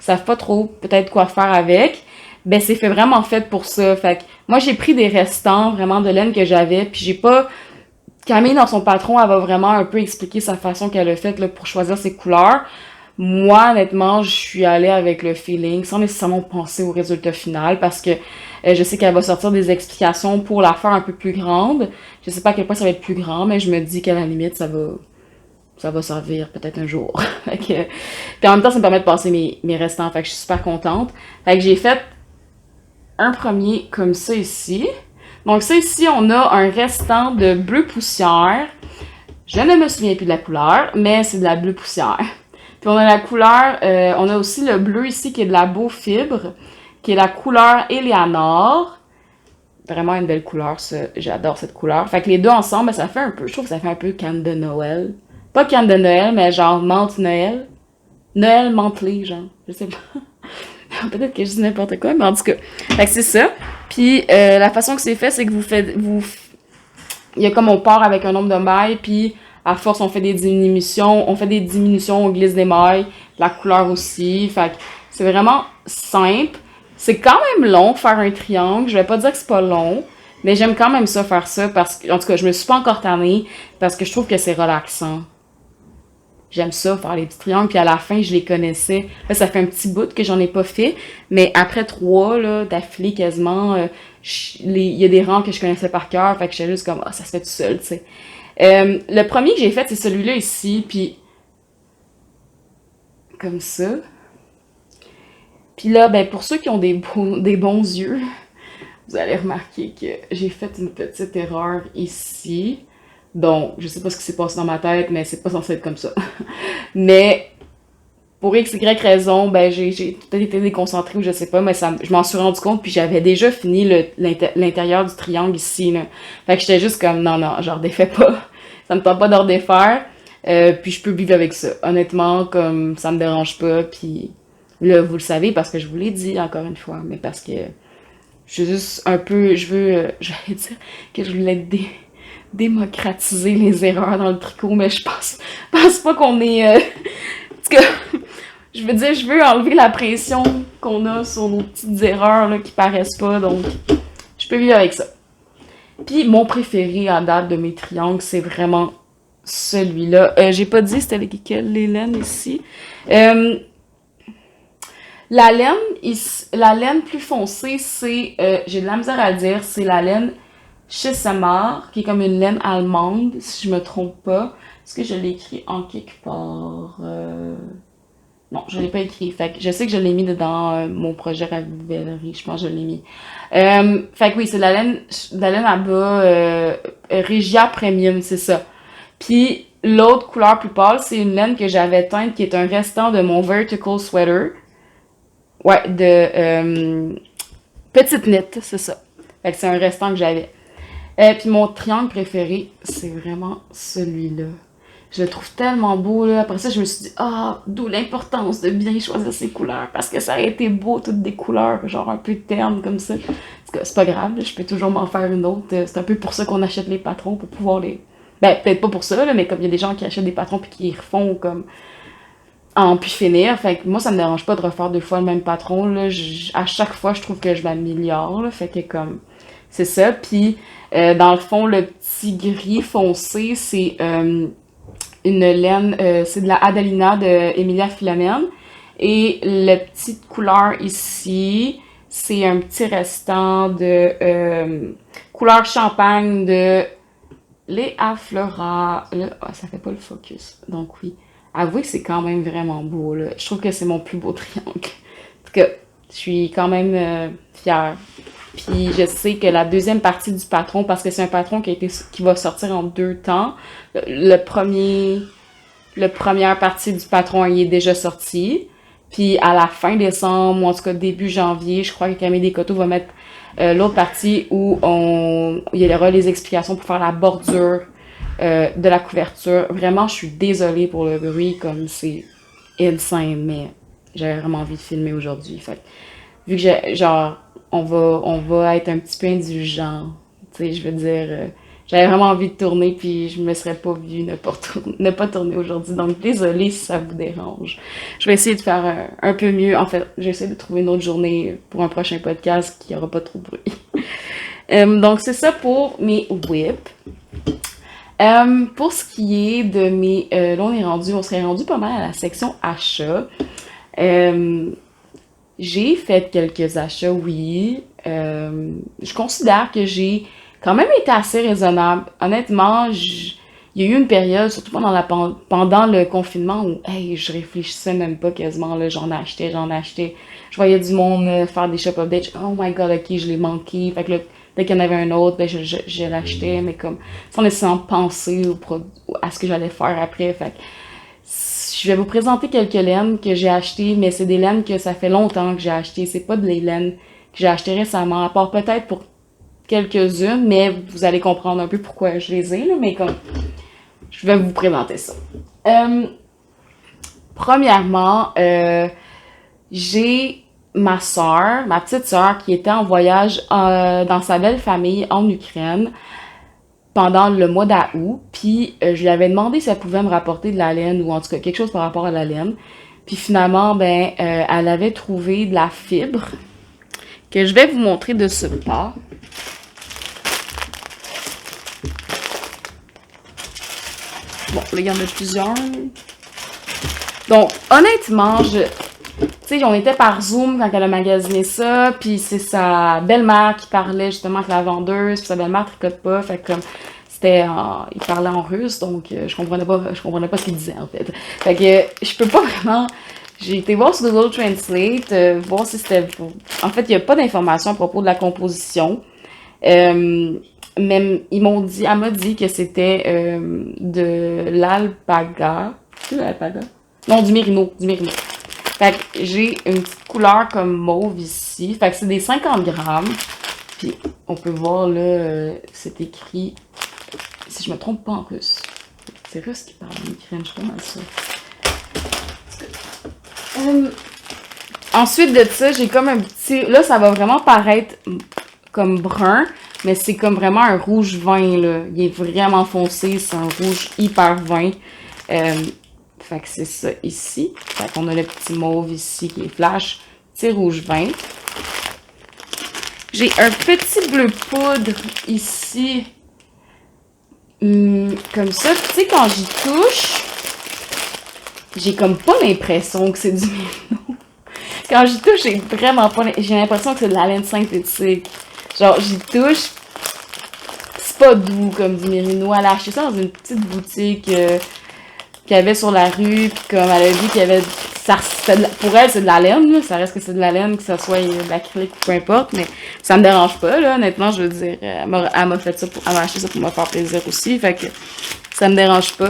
savent pas trop peut-être quoi faire avec. Ben, c'est fait vraiment fait pour ça. Fait que moi, j'ai pris des restants vraiment de laine que j'avais, puis j'ai pas... Camille, dans son patron, elle va vraiment un peu expliquer sa façon qu'elle a faite là, pour choisir ses couleurs. Moi, honnêtement, je suis allée avec le feeling, sans nécessairement penser au résultat final, parce que je sais qu'elle va sortir des explications pour la faire un peu plus grande. Je sais pas à quel point ça va être plus grand, mais je me dis qu'à la limite, ça va servir peut-être un jour. Fait que, puis en même temps, ça me permet de passer mes restants, fait que je suis super contente. Fait que j'ai fait un premier comme ça ici. Donc ça ici, on a un restant de bleu poussière. Je ne me souviens plus de la couleur, mais c'est de la bleu poussière. Puis on a la couleur, on a aussi le bleu ici qui est de la beau fibre, qui est la couleur Eleanor. Vraiment une belle couleur, ça. J'adore cette couleur. Fait que les deux ensemble, ça fait un peu, je trouve que ça fait un peu canne de Noël. Pas canne de Noël, mais genre menthe Noël. Noël mentelé, genre. Je sais pas. Peut-être que je dis n'importe quoi, mais en tout cas. Fait que c'est ça. Puis la façon que c'est fait, c'est que il y a comme on part avec un nombre de mailles, puis à force on fait des diminutions, on glisse des mailles, la couleur aussi. Fait que c'est vraiment simple. C'est quand même long faire un triangle. Je vais pas dire que c'est pas long, mais j'aime quand même ça faire ça parce que, en tout cas, je me suis pas encore tannée parce que je trouve que c'est relaxant. J'aime ça, faire les petits triangles, puis à la fin, je les connaissais. Là, ça fait un petit bout que j'en ai pas fait, mais après trois, là, d'affilée quasiment, il y a des rangs que je connaissais par cœur, fait que j'étais juste comme, ah, ça se fait tout seul, tu sais. Le premier que j'ai fait, c'est celui-là ici, puis comme ça. Puis là, ben, pour ceux qui ont des bons yeux, vous allez remarquer que j'ai fait une petite erreur ici. Donc, je sais pas ce qui s'est passé dans ma tête, mais c'est pas censé être comme ça. Mais pour X, Y raison, ben j'ai peut-être été déconcentrée ou je sais pas, mais je m'en suis rendu compte, puis j'avais déjà fini l'intérieur du triangle ici, là. Fait que j'étais juste comme, non, non, genre défais pas. Ça me tente pas d'en défaire. Puis je peux vivre avec ça. Honnêtement, comme ça me dérange pas, puis là, vous le savez parce que je vous l'ai dit encore une fois, mais parce que je suis juste un peu, je vais dire que je voulais démocratiser les erreurs dans le tricot, mais je pense pas qu'on est, en tout cas, je veux dire, je veux enlever la pression qu'on a sur nos petites erreurs là, qui paraissent pas, donc je peux vivre avec ça. Puis mon préféré à date de mes triangles, c'est vraiment celui-là. J'ai pas dit c'était lequel les laines ici. Euh, la laine plus foncée, c'est, j'ai de la misère à le dire, c'est la laine Chissamar, qui est comme une laine allemande, si je me trompe pas. Est-ce que je l'ai écrit en quelque part? Non, je l'ai pas écrit. Fait que je sais que je l'ai mis dans mon projet Ravelry, je pense que je l'ai mis. Fait que oui, c'est de la laine à bas Regia Premium, c'est ça. Puis l'autre couleur plus pâle, c'est une laine que j'avais teinte qui est un restant de mon Vertical Sweater. Ouais, de Petite Knit, c'est ça. Fait que c'est un restant que j'avais. Puis mon triangle préféré, c'est vraiment celui-là. Je le trouve tellement beau, là. Après ça, je me suis dit, ah, d'où l'importance de bien choisir ses couleurs. Parce que ça aurait été beau, toutes des couleurs, genre un peu ternes comme ça. En tout cas, c'est pas grave, je peux toujours m'en faire une autre. C'est un peu pour ça qu'on achète les patrons, pour pouvoir les... Ben, peut-être pas pour ça, là, mais comme il y a des gens qui achètent des patrons puis qui les refont comme en puis finir. Fait que moi, ça me dérange pas de refaire deux fois le même patron, là. À chaque fois, je trouve que je m'améliore, là. Fait que comme... C'est ça. Puis, dans le fond, le petit gris foncé, c'est une laine, c'est de la Adalina de Emilia Philomène. Et la petite couleur ici, c'est un petit restant de couleur champagne de Léa Flora. Là, oh, ça fait pas le focus. Donc oui. Avouez que c'est quand même vraiment beau, là. Je trouve que c'est mon plus beau triangle. En tout cas, je suis quand même fière. Puis je sais que la deuxième partie du patron, parce que c'est un patron qui va sortir en deux temps. Le première partie du patron, il est déjà sorti. Puis à la fin décembre, ou en tout cas début janvier, je crois que Camille Descoteaux va mettre l'autre partie où il y aura les explications pour faire la bordure de la couverture. Vraiment, je suis désolée pour le bruit, comme c'est insane, mais j'avais vraiment envie de filmer aujourd'hui. Fait vu que genre on va être un petit peu indulgent. Tu sais, je veux dire, j'avais vraiment envie de tourner, puis je me serais pas vue ne pas tourner aujourd'hui. Donc, désolée si ça vous dérange. Je vais essayer de faire un peu mieux. En fait, j'essaie de trouver une autre journée pour un prochain podcast qui aura pas trop de bruit. Donc, c'est ça pour mes whips. Pour ce qui est de mes... là, on serait rendu pas mal à la section achats. J'ai fait quelques achats, oui. Je considère que j'ai quand même été assez raisonnable. Honnêtement, il y a eu une période, surtout pendant le confinement, où hey, je réfléchissais même pas quasiment. Là, j'en achetais. Je voyais du monde faire des shop updates. Oh my god, ok, je l'ai manqué. Fait que là, dès qu'il y en avait un autre, ben, je l'achetais, mais comme sans nécessairement penser à ce que j'allais faire après. Fait que je vais vous présenter quelques laines que j'ai achetées, mais c'est des laines que ça fait longtemps que j'ai achetées. C'est pas des laines que j'ai achetées récemment, à part peut-être pour quelques-unes, mais vous allez comprendre un peu pourquoi je les ai, là, mais comme je vais vous présenter ça. Premièrement, j'ai ma petite soeur, qui était en voyage dans sa belle famille en Ukraine pendant le mois d'août, puis je lui avais demandé si elle pouvait me rapporter de la laine ou en tout cas quelque chose par rapport à la laine. Puis finalement, ben, elle avait trouvé de la fibre que je vais vous montrer de ce pas. Bon, là, il y en a plusieurs. Donc, honnêtement, tu sais, on était par Zoom quand elle a magasiné ça, puis c'est sa belle-mère qui parlait justement avec la vendeuse, puis sa belle-mère tricote pas, fait que comme il parlait en russe, donc je comprenais pas ce qu'il disait en fait. Fait que je peux pas vraiment. J'ai été voir sur Google Translate, voir si c'était. En fait, il y a pas d'informations à propos de la composition. Même elle m'a dit que c'était de l'alpaga. C'est l'alpaga? Non, du mérino. Fait que j'ai une petite couleur comme mauve ici. Fait que c'est des 50 grammes. Puis on peut voir là, c'est écrit, si je me trompe pas en russe. C'est russe qui parle en Ukraine, je suis pas mal sûre. Ensuite de ça, j'ai comme un petit... Là, ça va vraiment paraître comme brun, mais c'est comme vraiment un rouge vin, là. Il est vraiment foncé, c'est un rouge hyper vin. Fait que c'est ça ici. Fait qu'on a le petit mauve ici qui est flash. Petit rouge vin. J'ai un petit bleu poudre ici. Comme ça. Tu sais, quand j'y touche, j'ai comme pas l'impression que c'est du mérino. Quand j'y touche, j'ai l'impression que c'est de la laine synthétique. Genre, j'y touche, c'est pas doux comme du mérino. Elle a acheté ça dans une petite boutique qu'il y avait sur la rue, puis comme elle a vu qu'il y avait... pour elle, c'est de la laine, là. Ça reste que c'est de la laine, que ça soit de l'acrylique ou peu importe, mais ça me dérange pas, là, honnêtement, je veux dire. Elle m'a acheté ça pour me faire plaisir aussi, fait que ça me dérange pas.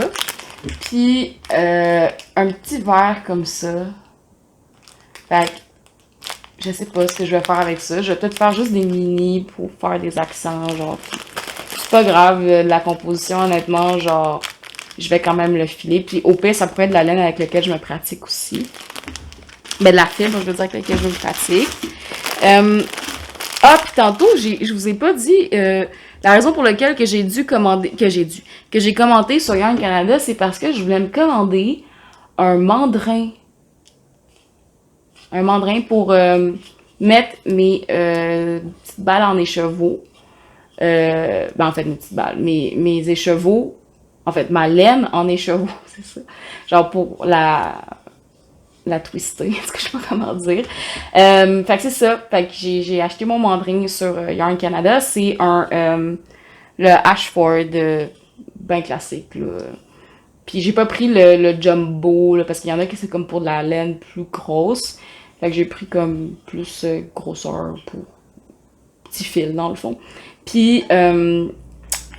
Puis, un petit verre comme ça. Fait que, je sais pas ce que je vais faire avec ça. Je vais peut-être faire juste des mini pour faire des accents, genre. C'est pas grave, la composition, honnêtement, genre, je vais quand même le filer. Puis au pire, ça pourrait être de la laine avec laquelle je me pratique aussi. Ben, de la fibre, je veux dire, avec laquelle je me pratique. Puis tantôt, je vous ai pas dit, la raison pour laquelle que j'ai commenté sur Yarn Canada, c'est parce que je voulais me commander un mandrin. Un mandrin pour mettre mes petites balles en écheveau. Ben, en fait, mes petites balles. Mes écheveaux. En fait, ma laine en écheveau, c'est ça. Genre pour la twister, est-ce que je sais pas comment dire. Fait que c'est ça. Fait que j'ai acheté mon mandrin sur Yarn Canada. C'est le Ashford ben classique, là. Puis j'ai pas pris le jumbo, là, parce qu'il y en a qui c'est comme pour de la laine plus grosse. Fait que j'ai pris comme plus grosseur pour petit fil, dans le fond. Puis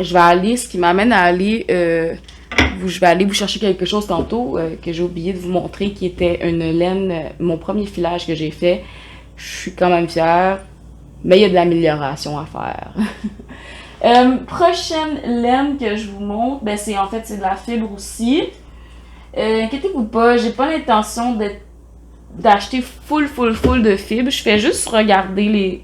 je vais aller, ce qui m'amène à aller, je vais aller vous chercher quelque chose tantôt que j'ai oublié de vous montrer, qui était une laine, mon premier filage que j'ai fait. Je suis quand même fière, mais il y a de l'amélioration à faire. Prochaine laine que je vous montre, ben c'est de la fibre aussi. Inquiétez-vous pas, j'ai pas l'intention d'acheter full de fibres. Je fais juste regarder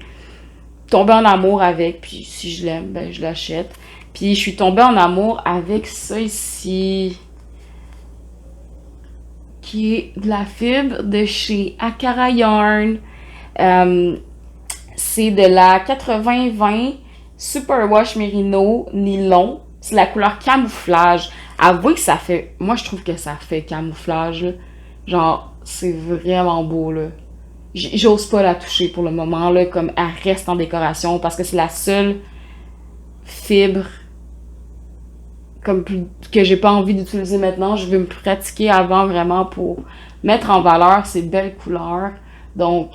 tomber en amour avec, puis si je l'aime, ben je l'achète. Puis je suis tombée en amour avec ça ici, qui est de la fibre de chez Akara Yarn. Euh, c'est de la 80-20 Superwash Merino Nylon. C'est la couleur camouflage. Avouez que ça fait... Moi, je trouve que ça fait camouflage, là. Genre, c'est vraiment beau, là. J'ose pas la toucher pour le moment, là, comme elle reste en décoration, parce que c'est la seule fibre comme que j'ai pas envie d'utiliser maintenant. Je veux me pratiquer avant vraiment pour mettre en valeur ces belles couleurs. Donc,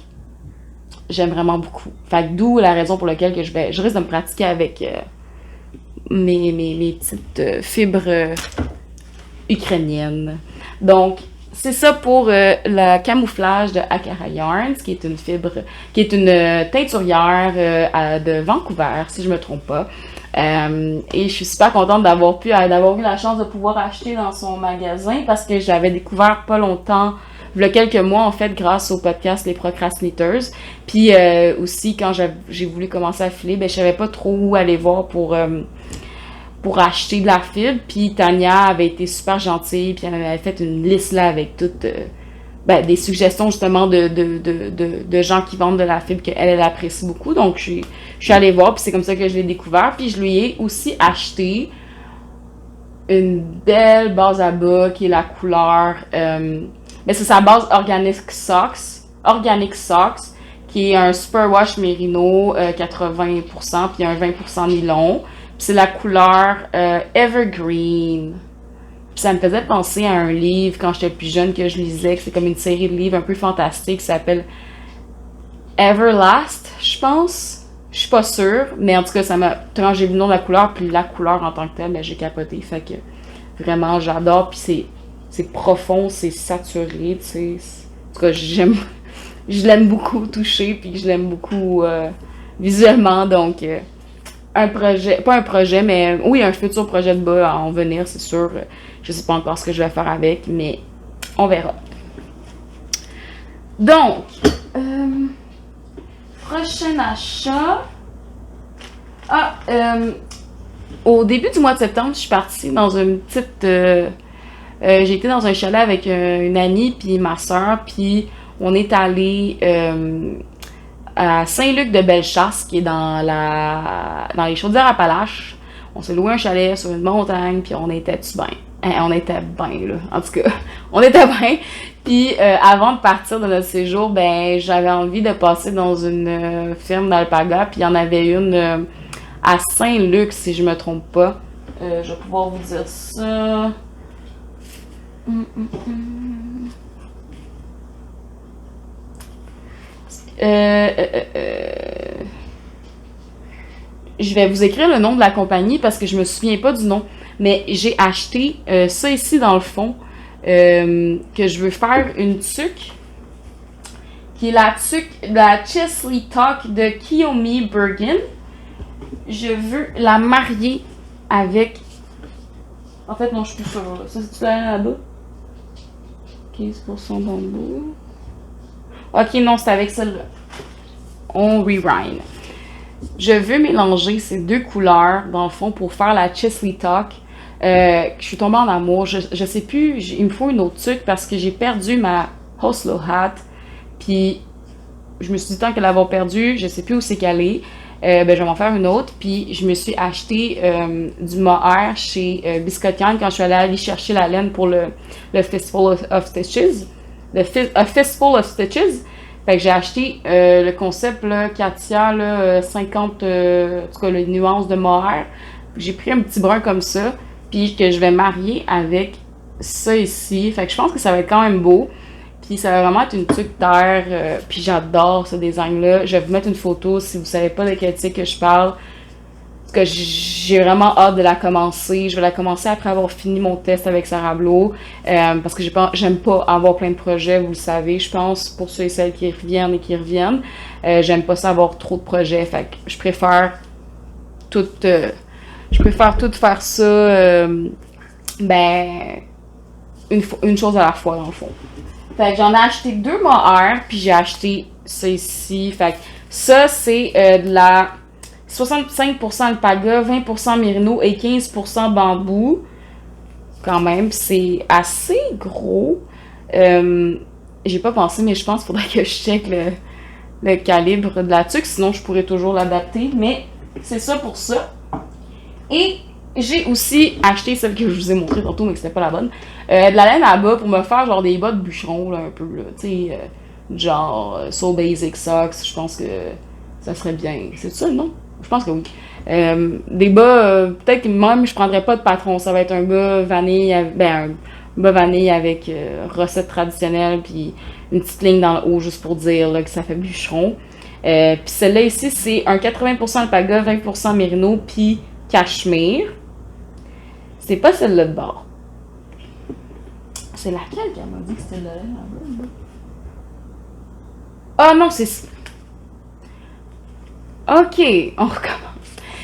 j'aime vraiment beaucoup. Fait que d'où la raison pour laquelle que je risque de me pratiquer avec mes petites fibres ukrainiennes. Donc, c'est ça pour le camouflage de Akara Yarns, qui est une fibre, qui est une teinturière de Vancouver, si je me trompe pas. Et je suis super contente d'avoir eu la chance de pouvoir acheter dans son magasin parce que j'avais découvert pas longtemps, il y a quelques mois en fait, grâce au podcast Les Procrastinators. Puis aussi quand j'ai voulu commencer à filer, ben je savais pas trop où aller voir pour acheter de la fibre. Puis Tania avait été super gentille, puis elle m'avait fait une liste là avec toutes des suggestions justement de gens qui vendent de la fibre qu'elle apprécie beaucoup. Donc je suis allée voir, puis c'est comme ça que je l'ai découvert. Puis je lui ai aussi acheté une belle base à bas qui est la couleur mais c'est sa base Organic Socks, qui est un Superwash Merino 80%, puis un 20% nylon. Puis c'est la couleur Evergreen. Puis ça me faisait penser à un livre quand j'étais plus jeune que je lisais, que c'est comme une série de livres un peu fantastique qui s'appelle Everlast, je pense. Je suis pas sûre, mais en tout cas, quand j'ai vu le nom de la couleur, puis la couleur en tant que telle, ben, j'ai capoté. Fait que vraiment, j'adore. Puis c'est profond, c'est saturé, tu sais. En tout cas, je l'aime beaucoup toucher, puis je l'aime beaucoup visuellement. Donc, pas un projet, mais oui, un futur projet de bas à en venir, c'est sûr. Je sais pas encore ce que je vais faire avec, mais on verra. Donc, prochain achat. Au début du mois de septembre, je suis partie dans une petite... j'ai été dans un chalet avec une amie puis ma soeur, puis on est allé à Saint-Luc-de-Bellechasse, qui est dans les Chaudières-Appalaches. On s'est loué un chalet sur une montagne, puis on était bien. On était bien, là. En tout cas, on était bien. Puis avant de partir de notre séjour, ben j'avais envie de passer dans une ferme d'alpaga, puis il y en avait une à Saint-Luc, si je me trompe pas. Je vais pouvoir vous dire ça. Je vais vous écrire le nom de la compagnie parce que je me souviens pas du nom. Mais j'ai acheté ça ici dans le fond. Que je veux faire une tuque. Qui est la Chesley Talk de Kiyomi Bergen. Je veux la marier avec... En fait, non, je suis plus sûre. Là. Ça, c'est-tu là-bas? 15% bambou. Ok, non, c'est avec celle-là. On rewind. Je veux mélanger ces deux couleurs, dans le fond, pour faire la Chesley Talk. Je suis tombée en amour. Je sais plus, il me faut une autre tuque parce que j'ai perdu ma Oslo Hat. Puis, je me suis dit, tant qu'elle l'avoir perdue, je sais plus où c'est qu'elle est. Je vais m'en faire une autre. Puis, je me suis acheté du mohair chez Biscotte-Yann quand je suis allée chercher la laine pour le Fistful of Stitches. Le Fistful of Stitches. Fait que j'ai acheté le concept, là, Katia, là, 50, en tout cas, les nuances de mohair. J'ai pris un petit brun comme ça. Puis que je vais marier avec ça ici. Fait que je pense que ça va être quand même beau. Puis ça va vraiment être une tuque terre. Puis j'adore ce design-là. Je vais vous mettre une photo si vous savez pas de quel type que je parle. Parce que j'ai vraiment hâte de la commencer. Je vais la commencer après avoir fini mon test avec Sarah Blo. Parce que j'aime pas avoir plein de projets, vous le savez. Je pense, pour ceux et celles qui reviennent et qui reviennent. J'aime pas ça avoir trop de projets. Fait que je préfère tout... Je préfère tout faire ça, une chose à la fois, dans le fond. Fait que j'en ai acheté 2 mohair, puis j'ai acheté ça ici. Fait que ça, c'est de la 65% alpaga, 20% mérino et 15% bambou. Quand même, c'est assez gros. J'ai pas pensé, mais je pense qu'il faudrait que je check le calibre de la tuque, sinon je pourrais toujours l'adapter, mais c'est ça pour ça. Et j'ai aussi acheté celle que je vous ai montrée tantôt, mais que c'était pas la bonne, de la laine à bas pour me faire genre des bas de bûcheron, là, un peu, là, tu sais, genre So Basic Socks, je pense que ça serait bien. C'est ça, non? Je pense que oui. Des bas, peut-être que même je prendrais pas de patron, ça va être un bas vanille, ben un bas vanille avec recette traditionnelle, puis une petite ligne dans le haut juste pour dire là, que ça fait bûcheron. Puis celle-là ici, c'est un 80% alpaga, 20% mérino, puis cachemire. C'est pas celle-là de bord. C'est laquelle qu'elle m'a dit que c'était là? Ah non, c'est... Ok, on recommence.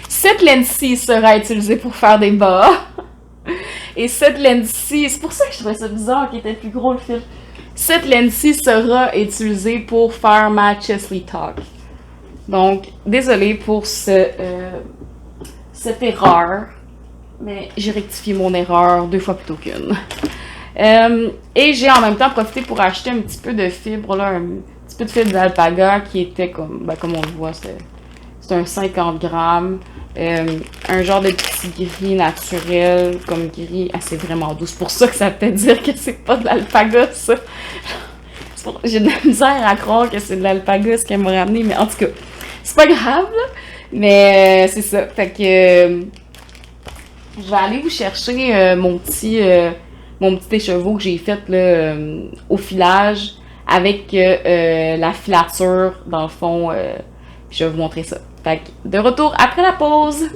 Cette laine-ci sera utilisée pour faire des bas. Et cette laine-ci, c'est pour ça que je trouvais ça bizarre qu'il était plus gros le fil. Cette laine-ci sera utilisée pour faire ma Chesley Talk. Donc, désolée pour cette erreur. Mais j'ai rectifié mon erreur 2 fois plutôt qu'une. Et j'ai en même temps profité pour acheter un petit peu de fibre, là, un petit peu de fibre d'alpaga qui était comme, ben, comme on le voit, c'est un 50 grammes. Un genre de petit gris naturel, comme gris assez vraiment doux. C'est pour ça que ça peut dire que c'est pas de l'alpaga, ça. J'ai de la misère à croire que c'est de l'alpaga ce qu'elle m'a ramené, mais en tout cas, c'est pas grave, là. Mais c'est ça. Fait que je vais aller vous chercher mon petit écheveau que j'ai fait là, au filage avec la filature dans le fond. Puis je vais vous montrer ça. Fait que de retour après la pause.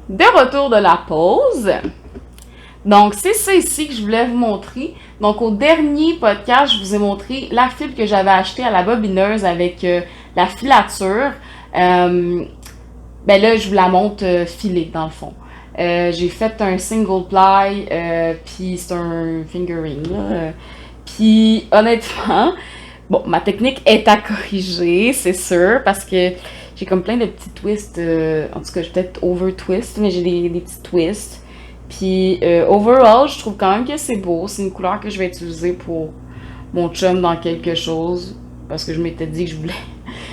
De retour de la pause. Donc, c'est ça ici que je voulais vous montrer. Donc, au dernier podcast, je vous ai montré la fibre que j'avais achetée à la bobineuse avec la filature. Ben là, je vous la montre filée, dans le fond. J'ai fait un single ply, puis c'est un fingering, là. Puis, honnêtement, bon, ma technique est à corriger, c'est sûr, parce que j'ai comme plein de petits twists. En tout cas, j'ai peut-être over-twist, mais j'ai des petits twists. Puis, overall, je trouve quand même que c'est beau. C'est une couleur que je vais utiliser pour mon chum dans quelque chose. Parce que je m'étais dit que je voulais...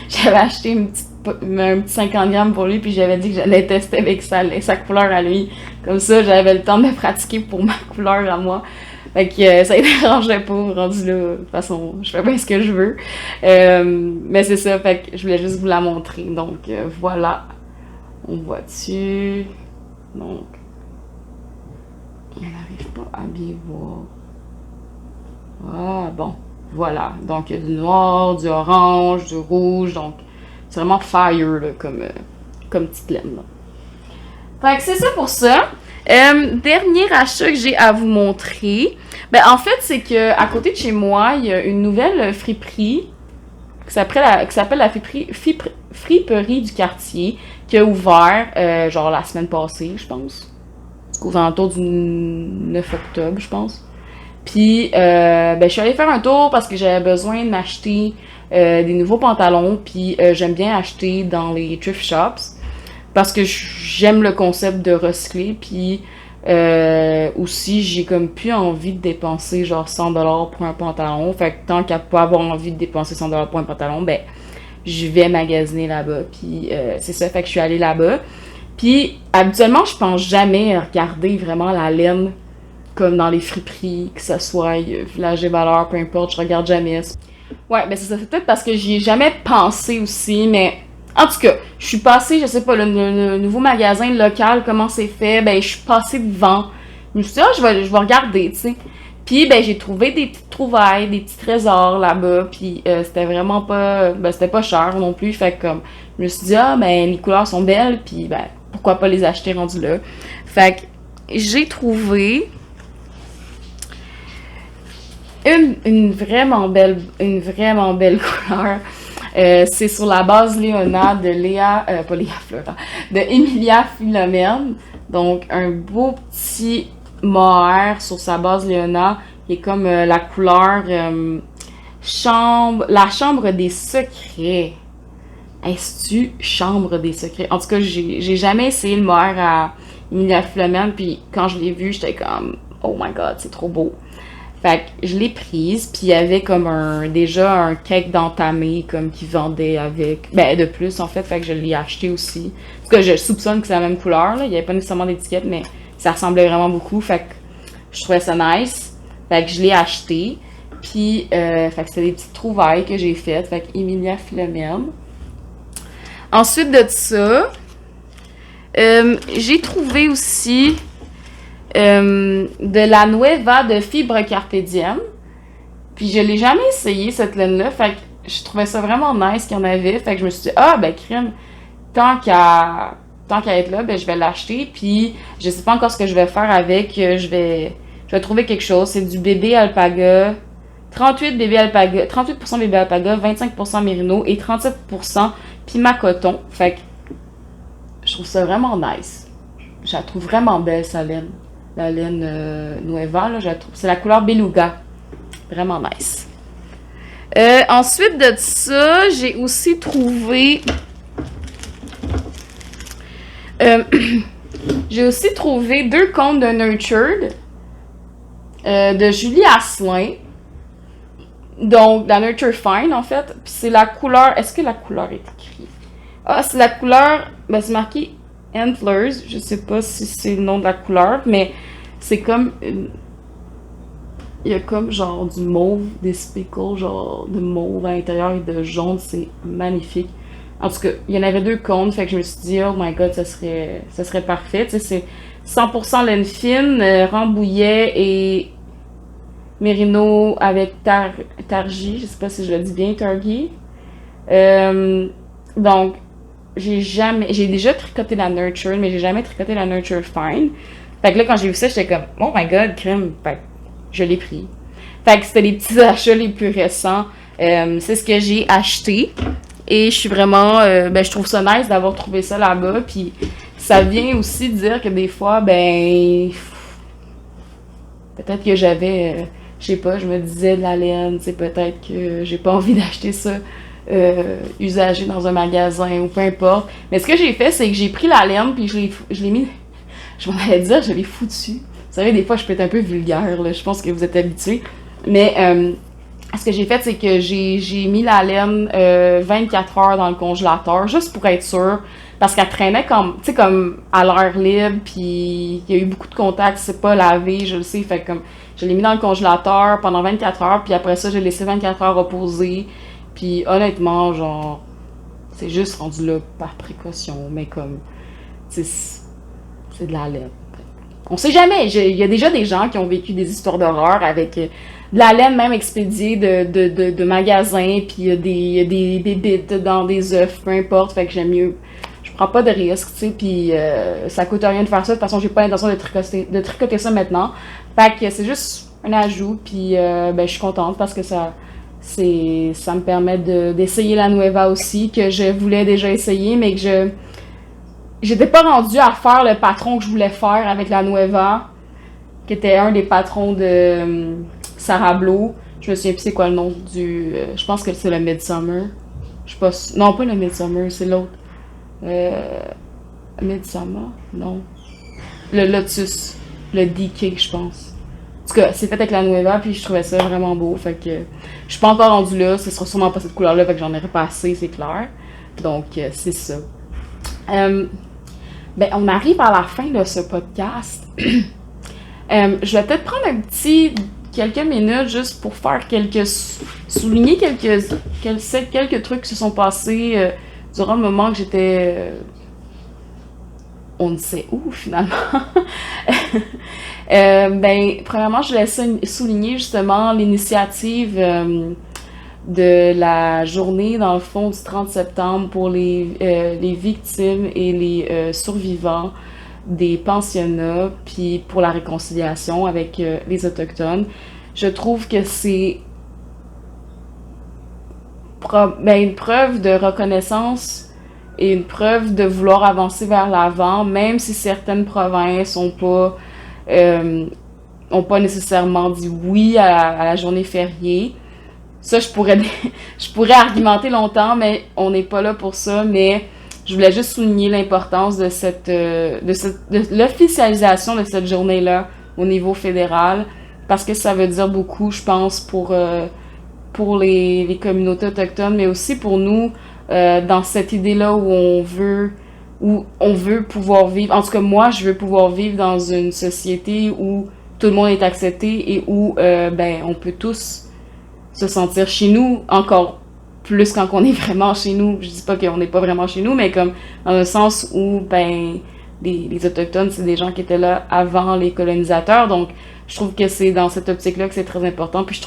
J'avais acheté un petit 50 grammes pour lui, puis j'avais dit que j'allais tester avec sa couleur à lui. Comme ça, j'avais le temps de pratiquer pour ma couleur à moi. Fait que ça ne dérangeait pas, rendu là. De toute façon, je fais bien ce que je veux. Mais c'est ça, fait que je voulais juste vous la montrer. Donc, voilà. On voit dessus. Donc, on n'arrive pas à bien voir. Ah, bon. Voilà. Donc, il y a du noir, du orange, du rouge. Donc, c'est vraiment fire, là, comme petite laine, là. Fait que c'est ça pour ça. Dernier achat que j'ai à vous montrer. Ben, en fait, c'est que à côté de chez moi, il y a une nouvelle friperie qui s'appelle la friperie du quartier qui a ouvert genre la semaine passée, je pense. Aux alentours du 9 octobre, je pense. Puis, ben, je suis allée faire un tour parce que j'avais besoin de m'acheter des nouveaux pantalons. Puis, j'aime bien acheter dans les thrift shops parce que j'aime le concept de recycler. Puis, aussi, j'ai comme plus envie de dépenser genre 100$ pour un pantalon. Fait que tant qu'à pas avoir envie de dépenser 100$ pour un pantalon, ben, je vais magasiner là-bas. Puis, c'est ça, fait que je suis allée là-bas. Puis, habituellement, je pense jamais regarder vraiment la laine comme dans les friperies, que ce soit Village des Valeurs, peu importe, je regarde jamais. Ouais, ben c'est ça, c'est peut-être parce que j'y ai jamais pensé aussi, mais en tout cas, je suis passée, je sais pas, le nouveau magasin local, comment c'est fait, ben je suis passée devant. Je me suis dit, ah, je vais regarder, tu sais. Puis, ben j'ai trouvé des petites trouvailles, des petits trésors là-bas, puis c'était vraiment pas, ben c'était pas cher non plus, fait que comme, je me suis dit, ah, ben les couleurs sont belles, puis ben pourquoi pas les acheter rendus là. Fait que j'ai trouvé une vraiment belle couleur. C'est sur la base Léona de pas Léa Fleur, de Emilia Philomène. Donc, un beau petit mohair sur sa base Léona, qui est comme la couleur la chambre des secrets. Est-ce-tu Chambre des secrets? En tout cas, j'ai jamais essayé le mohair à Emilia Philomène, puis quand je l'ai vu, j'étais comme, oh my god, c'est trop beau. Fait que je l'ai prise, puis il y avait comme déjà un cake d'entamé, comme qui vendait avec, ben de plus en fait que je l'ai acheté aussi. Parce que je soupçonne que c'est la même couleur, là, il y avait pas nécessairement d'étiquette, mais ça ressemblait vraiment beaucoup, fait que je trouvais ça nice. Fait que je l'ai acheté, puis fait que c'était des petites trouvailles que j'ai faites, fait que Emilia Philomène. Ensuite de ça, j'ai trouvé aussi de la Nueva de fibre Carpe Diem. Puis je l'ai jamais essayé cette laine-là. Fait que je trouvais ça vraiment nice qu'il y en avait. Fait que je me suis dit, ah ben crème, tant qu'à être là, ben je vais l'acheter. Puis je sais pas encore ce que je vais faire avec. Je vais trouver quelque chose. C'est du bébé alpaga. 38% bébé alpaga, 25% mérino et 37% pima coton. Fait que je trouve ça vraiment nice. Je la trouve vraiment belle, sa laine. La laine Nueva, là, je la trouve. C'est la couleur beluga. Vraiment nice. Ensuite de ça, j'ai aussi trouvé... j'ai aussi trouvé 2 cônes de Nurtured de Julie Asselin. Donc, la Nurture Fine, en fait. Puis c'est la couleur... Est-ce que la couleur est écrite? Ah, c'est la couleur... Ben, c'est marqué Antlers. Je sais pas si c'est le nom de la couleur, mais c'est comme... Il y a comme genre du mauve, des speckles, genre de mauve à l'intérieur et de jaune. C'est magnifique. En tout cas, il y en avait 2 cônes, fait que je me suis dit, oh my god, ça serait parfait. Tu sais, c'est 100% laine fine, Rambouillet et Mérino avec Targi, je sais pas si je le dis bien, Targi. Donc, j'ai déjà tricoté la Nurture, mais j'ai jamais tricoté la Nurture Fine. Fait que là, quand j'ai vu ça, j'étais comme, oh my god, crème. Fait que je l'ai pris. Fait que c'était les petits achats les plus récents. C'est ce que j'ai acheté. Et je suis vraiment, ben, je trouve ça nice d'avoir trouvé ça là-bas. Puis ça vient aussi dire que des fois, ben, peut-être que j'avais, je sais pas, je me disais de la laine, tu sais, peut-être que j'ai pas envie d'acheter ça usagé dans un magasin ou peu importe. Mais ce que j'ai fait, c'est que j'ai pris la laine puis je l'ai mis, je m'en allais dire, je l'ai foutu. Vous savez, des fois, je peux être un peu vulgaire, là, je pense que vous êtes habitués. Mais ce que j'ai fait, c'est que j'ai mis la laine 24 heures dans le congélateur, juste pour être sûre, parce qu'elle traînait comme, tu sais, comme à l'air libre, puis il y a eu beaucoup de contacts, c'est pas lavé, je le sais, fait comme, je l'ai mis dans le congélateur pendant 24 heures, puis après ça, j'ai laissé 24 heures reposer, puis honnêtement, genre, c'est juste rendu là par précaution, mais comme, c'est de la laine. On sait jamais, il y a déjà des gens qui ont vécu des histoires d'horreur avec de la laine même expédiée de magasins, puis il y a des bébites dans des œufs, peu importe, fait que j'aime mieux, je prends pas de risque, tu sais, puis ça coûte rien de faire ça, de toute façon j'ai pas l'intention de tricoter ça maintenant, fait que c'est juste un ajout, puis ben je suis contente parce que ça me permet d'essayer la Nueva aussi, que je voulais déjà essayer, mais que j'étais pas rendue à faire le patron que je voulais faire avec la Nueva, qui était un des patrons de Sarah Blow. Je me souviens plus c'est quoi le nom du... je pense que c'est le Midsummer. Je sais pas... Non, pas le Midsummer, c'est l'autre. Midsummer? Non. Le Lotus. Le DK, je pense. En tout cas, c'est fait avec la Nueva, puis je trouvais ça vraiment beau. Fait que je suis pas encore rendue là. Ce sera sûrement pas cette couleur-là, fait que j'en aurais pas assez, c'est clair. Donc, c'est ça. Ben, on arrive à la fin de ce podcast. Je vais peut-être prendre quelques minutes juste pour faire souligner quelques trucs qui se sont passés durant le moment que j'étais, on ne sait où finalement. Ben, premièrement, je voulais souligner justement l'initiative de la journée, dans le fond, du 30 septembre pour les victimes et les survivants des pensionnats, puis pour la réconciliation avec les Autochtones. Je trouve que c'est une preuve de reconnaissance et une preuve de vouloir avancer vers l'avant, même si certaines provinces n'ont pas nécessairement dit oui à la journée fériée. ça, je pourrais argumenter longtemps, mais on n'est pas là pour ça. Mais je voulais juste souligner l'importance de l'officialisation de cette journée-là au niveau fédéral, parce que ça veut dire beaucoup, je pense, pour les communautés autochtones, mais aussi pour nous, dans cette idée-là où on veut pouvoir vivre. En tout cas, moi, je veux pouvoir vivre dans une société où tout le monde est accepté et où, ben, on peut tous se sentir chez nous encore plus quand on est vraiment chez nous. Je dis pas qu'on n'est pas vraiment chez nous, mais comme dans le sens où, ben, les Autochtones, c'est des gens qui étaient là avant les colonisateurs, donc je trouve que c'est dans cette optique-là que c'est très important, puis je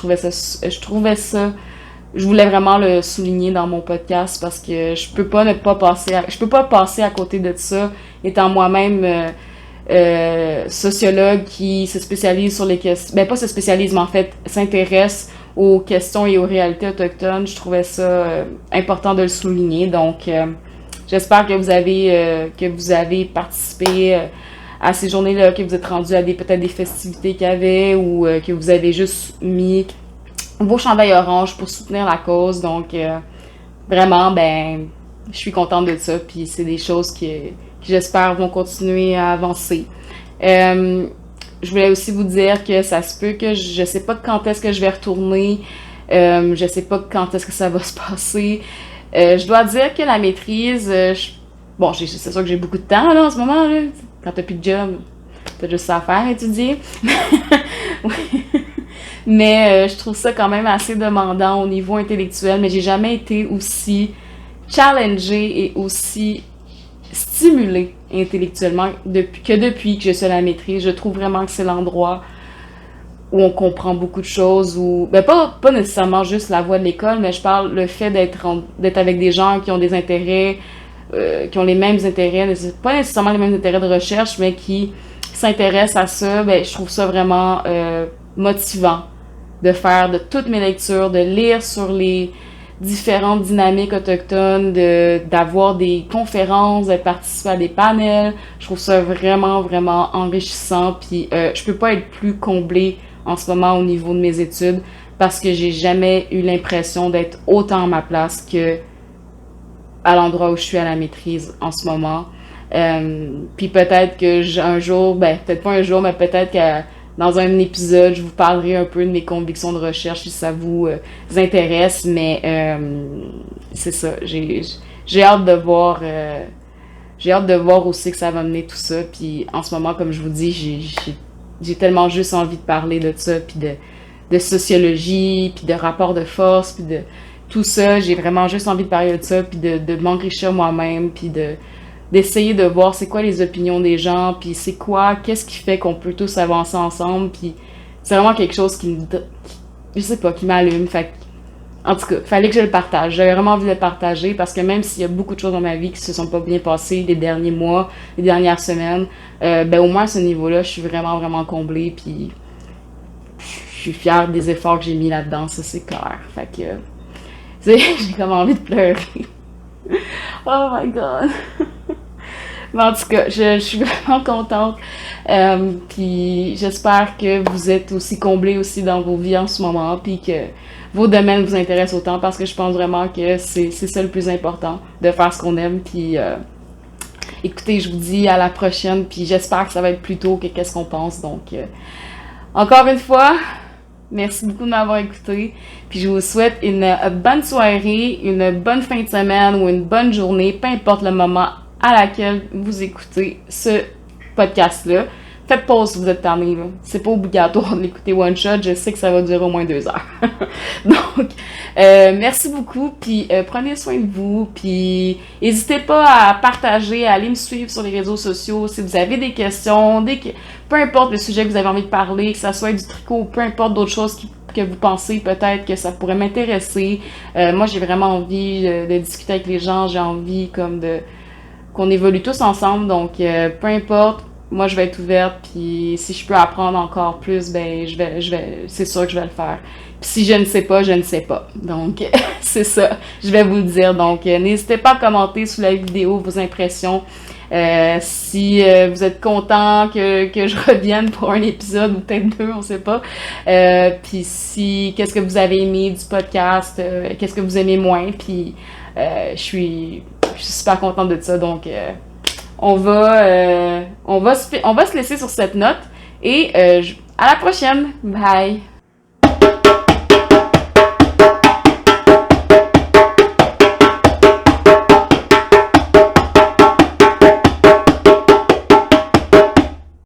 voulais vraiment le souligner dans mon podcast parce que je peux pas passer à côté de ça, étant moi-même sociologue qui se spécialise sur les questions, ben pas se spécialise, mais en fait s'intéresse aux questions et aux réalités autochtones. Je trouvais ça important de le souligner. Donc, j'espère que vous avez participé à ces journées-là, que vous êtes rendu à peut-être des festivités qu'il y avait ou que vous avez juste mis vos chandails orange pour soutenir la cause. Donc, vraiment, ben, je suis contente de ça. Puis, c'est des choses qui j'espère, vont continuer à avancer. Je voulais aussi vous dire que ça se peut que je sais pas quand est-ce que je vais retourner. Je sais pas quand est-ce que ça va se passer. Je dois dire que la maîtrise, bon, c'est sûr que j'ai beaucoup de temps là, en ce moment. Là. Quand t'as plus de job, t'as juste ça à faire, étudier. Oui. Mais je trouve ça quand même assez demandant au niveau intellectuel. Mais j'ai jamais été aussi challengée et aussi stimulée intellectuellement depuis que je suis à la maîtrise. Je trouve vraiment que c'est l'endroit où on comprend beaucoup de choses, où ben pas nécessairement juste la voie de l'école, mais je parle le fait d'être avec des gens qui ont des intérêts, qui ont les mêmes intérêts, pas nécessairement les mêmes intérêts de recherche, mais qui s'intéressent à ça. Ben je trouve ça vraiment motivant de faire de toutes mes lectures, de lire sur les différentes dynamiques autochtones, d'avoir des conférences, de participer à des panels. Je trouve ça vraiment, vraiment enrichissant. Puis je peux pas être plus comblée en ce moment au niveau de mes études parce que j'ai jamais eu l'impression d'être autant à ma place que à l'endroit où je suis à la maîtrise en ce moment. Puis peut-être que un jour, ben peut-être pas un jour, mais peut-être que dans un épisode, je vous parlerai un peu de mes convictions de recherche si ça vous intéresse, mais c'est ça. J'ai hâte de voir. J'ai hâte de voir aussi que ça va mener tout ça. Puis en ce moment, comme je vous dis, j'ai tellement juste envie de parler de ça, puis de sociologie, puis de rapport de force, puis de tout ça. J'ai vraiment juste envie de parler de ça, puis de m'enrichir moi-même, puis d'essayer de voir c'est quoi les opinions des gens, puis qu'est-ce qui fait qu'on peut tous avancer ensemble, puis c'est vraiment quelque chose je sais pas, qui m'allume. Fait en tout cas, fallait que je le partage. J'avais vraiment envie de le partager parce que même s'il y a beaucoup de choses dans ma vie qui se sont pas bien passées les derniers mois, les dernières semaines, ben au moins à ce niveau-là, je suis vraiment, vraiment comblée, puis je suis fière des efforts que j'ai mis là-dedans, ça c'est clair. Fait que, j'ai comme envie de pleurer. Oh my god! Mais en tout cas, je suis vraiment contente. Puis j'espère que vous êtes aussi comblés aussi dans vos vies en ce moment, puis que vos domaines vous intéressent autant, parce que je pense vraiment que c'est ça le plus important, de faire ce qu'on aime. Puis écoutez, je vous dis à la prochaine, puis j'espère que ça va être plus tôt que qu'est-ce qu'on pense. Donc, encore une fois, merci beaucoup de m'avoir écouté. Puis je vous souhaite une bonne soirée, une bonne fin de semaine ou une bonne journée, peu importe le moment à laquelle vous écoutez ce podcast-là. Faites pause si vous êtes tanné, là. C'est pas obligatoire de l'écouter one shot. Je sais que ça va durer au moins 2 heures. Donc, merci beaucoup. Puis prenez soin de vous. Puis n'hésitez pas à partager, à aller me suivre sur les réseaux sociaux. Si vous avez des questions, peu importe le sujet que vous avez envie de parler, que ça soit du tricot ou peu importe d'autres choses que vous pensez peut-être que ça pourrait m'intéresser. Moi, j'ai vraiment envie de discuter avec les gens. J'ai envie comme qu'on évolue tous ensemble. Donc, peu importe. moi, je vais être ouverte, puis si je peux apprendre encore plus, ben, c'est sûr que je vais le faire. Puis si je ne sais pas, je ne sais pas. Donc, c'est ça, je vais vous le dire. Donc, n'hésitez pas à commenter sous la vidéo vos impressions. Si vous êtes content que je revienne pour un épisode ou peut-être deux, on sait pas. Puis si, qu'est-ce que vous avez aimé du podcast, qu'est-ce que vous aimez moins, puis je suis super contente de ça. Donc, on va se laisser sur cette note et à la prochaine. Bye!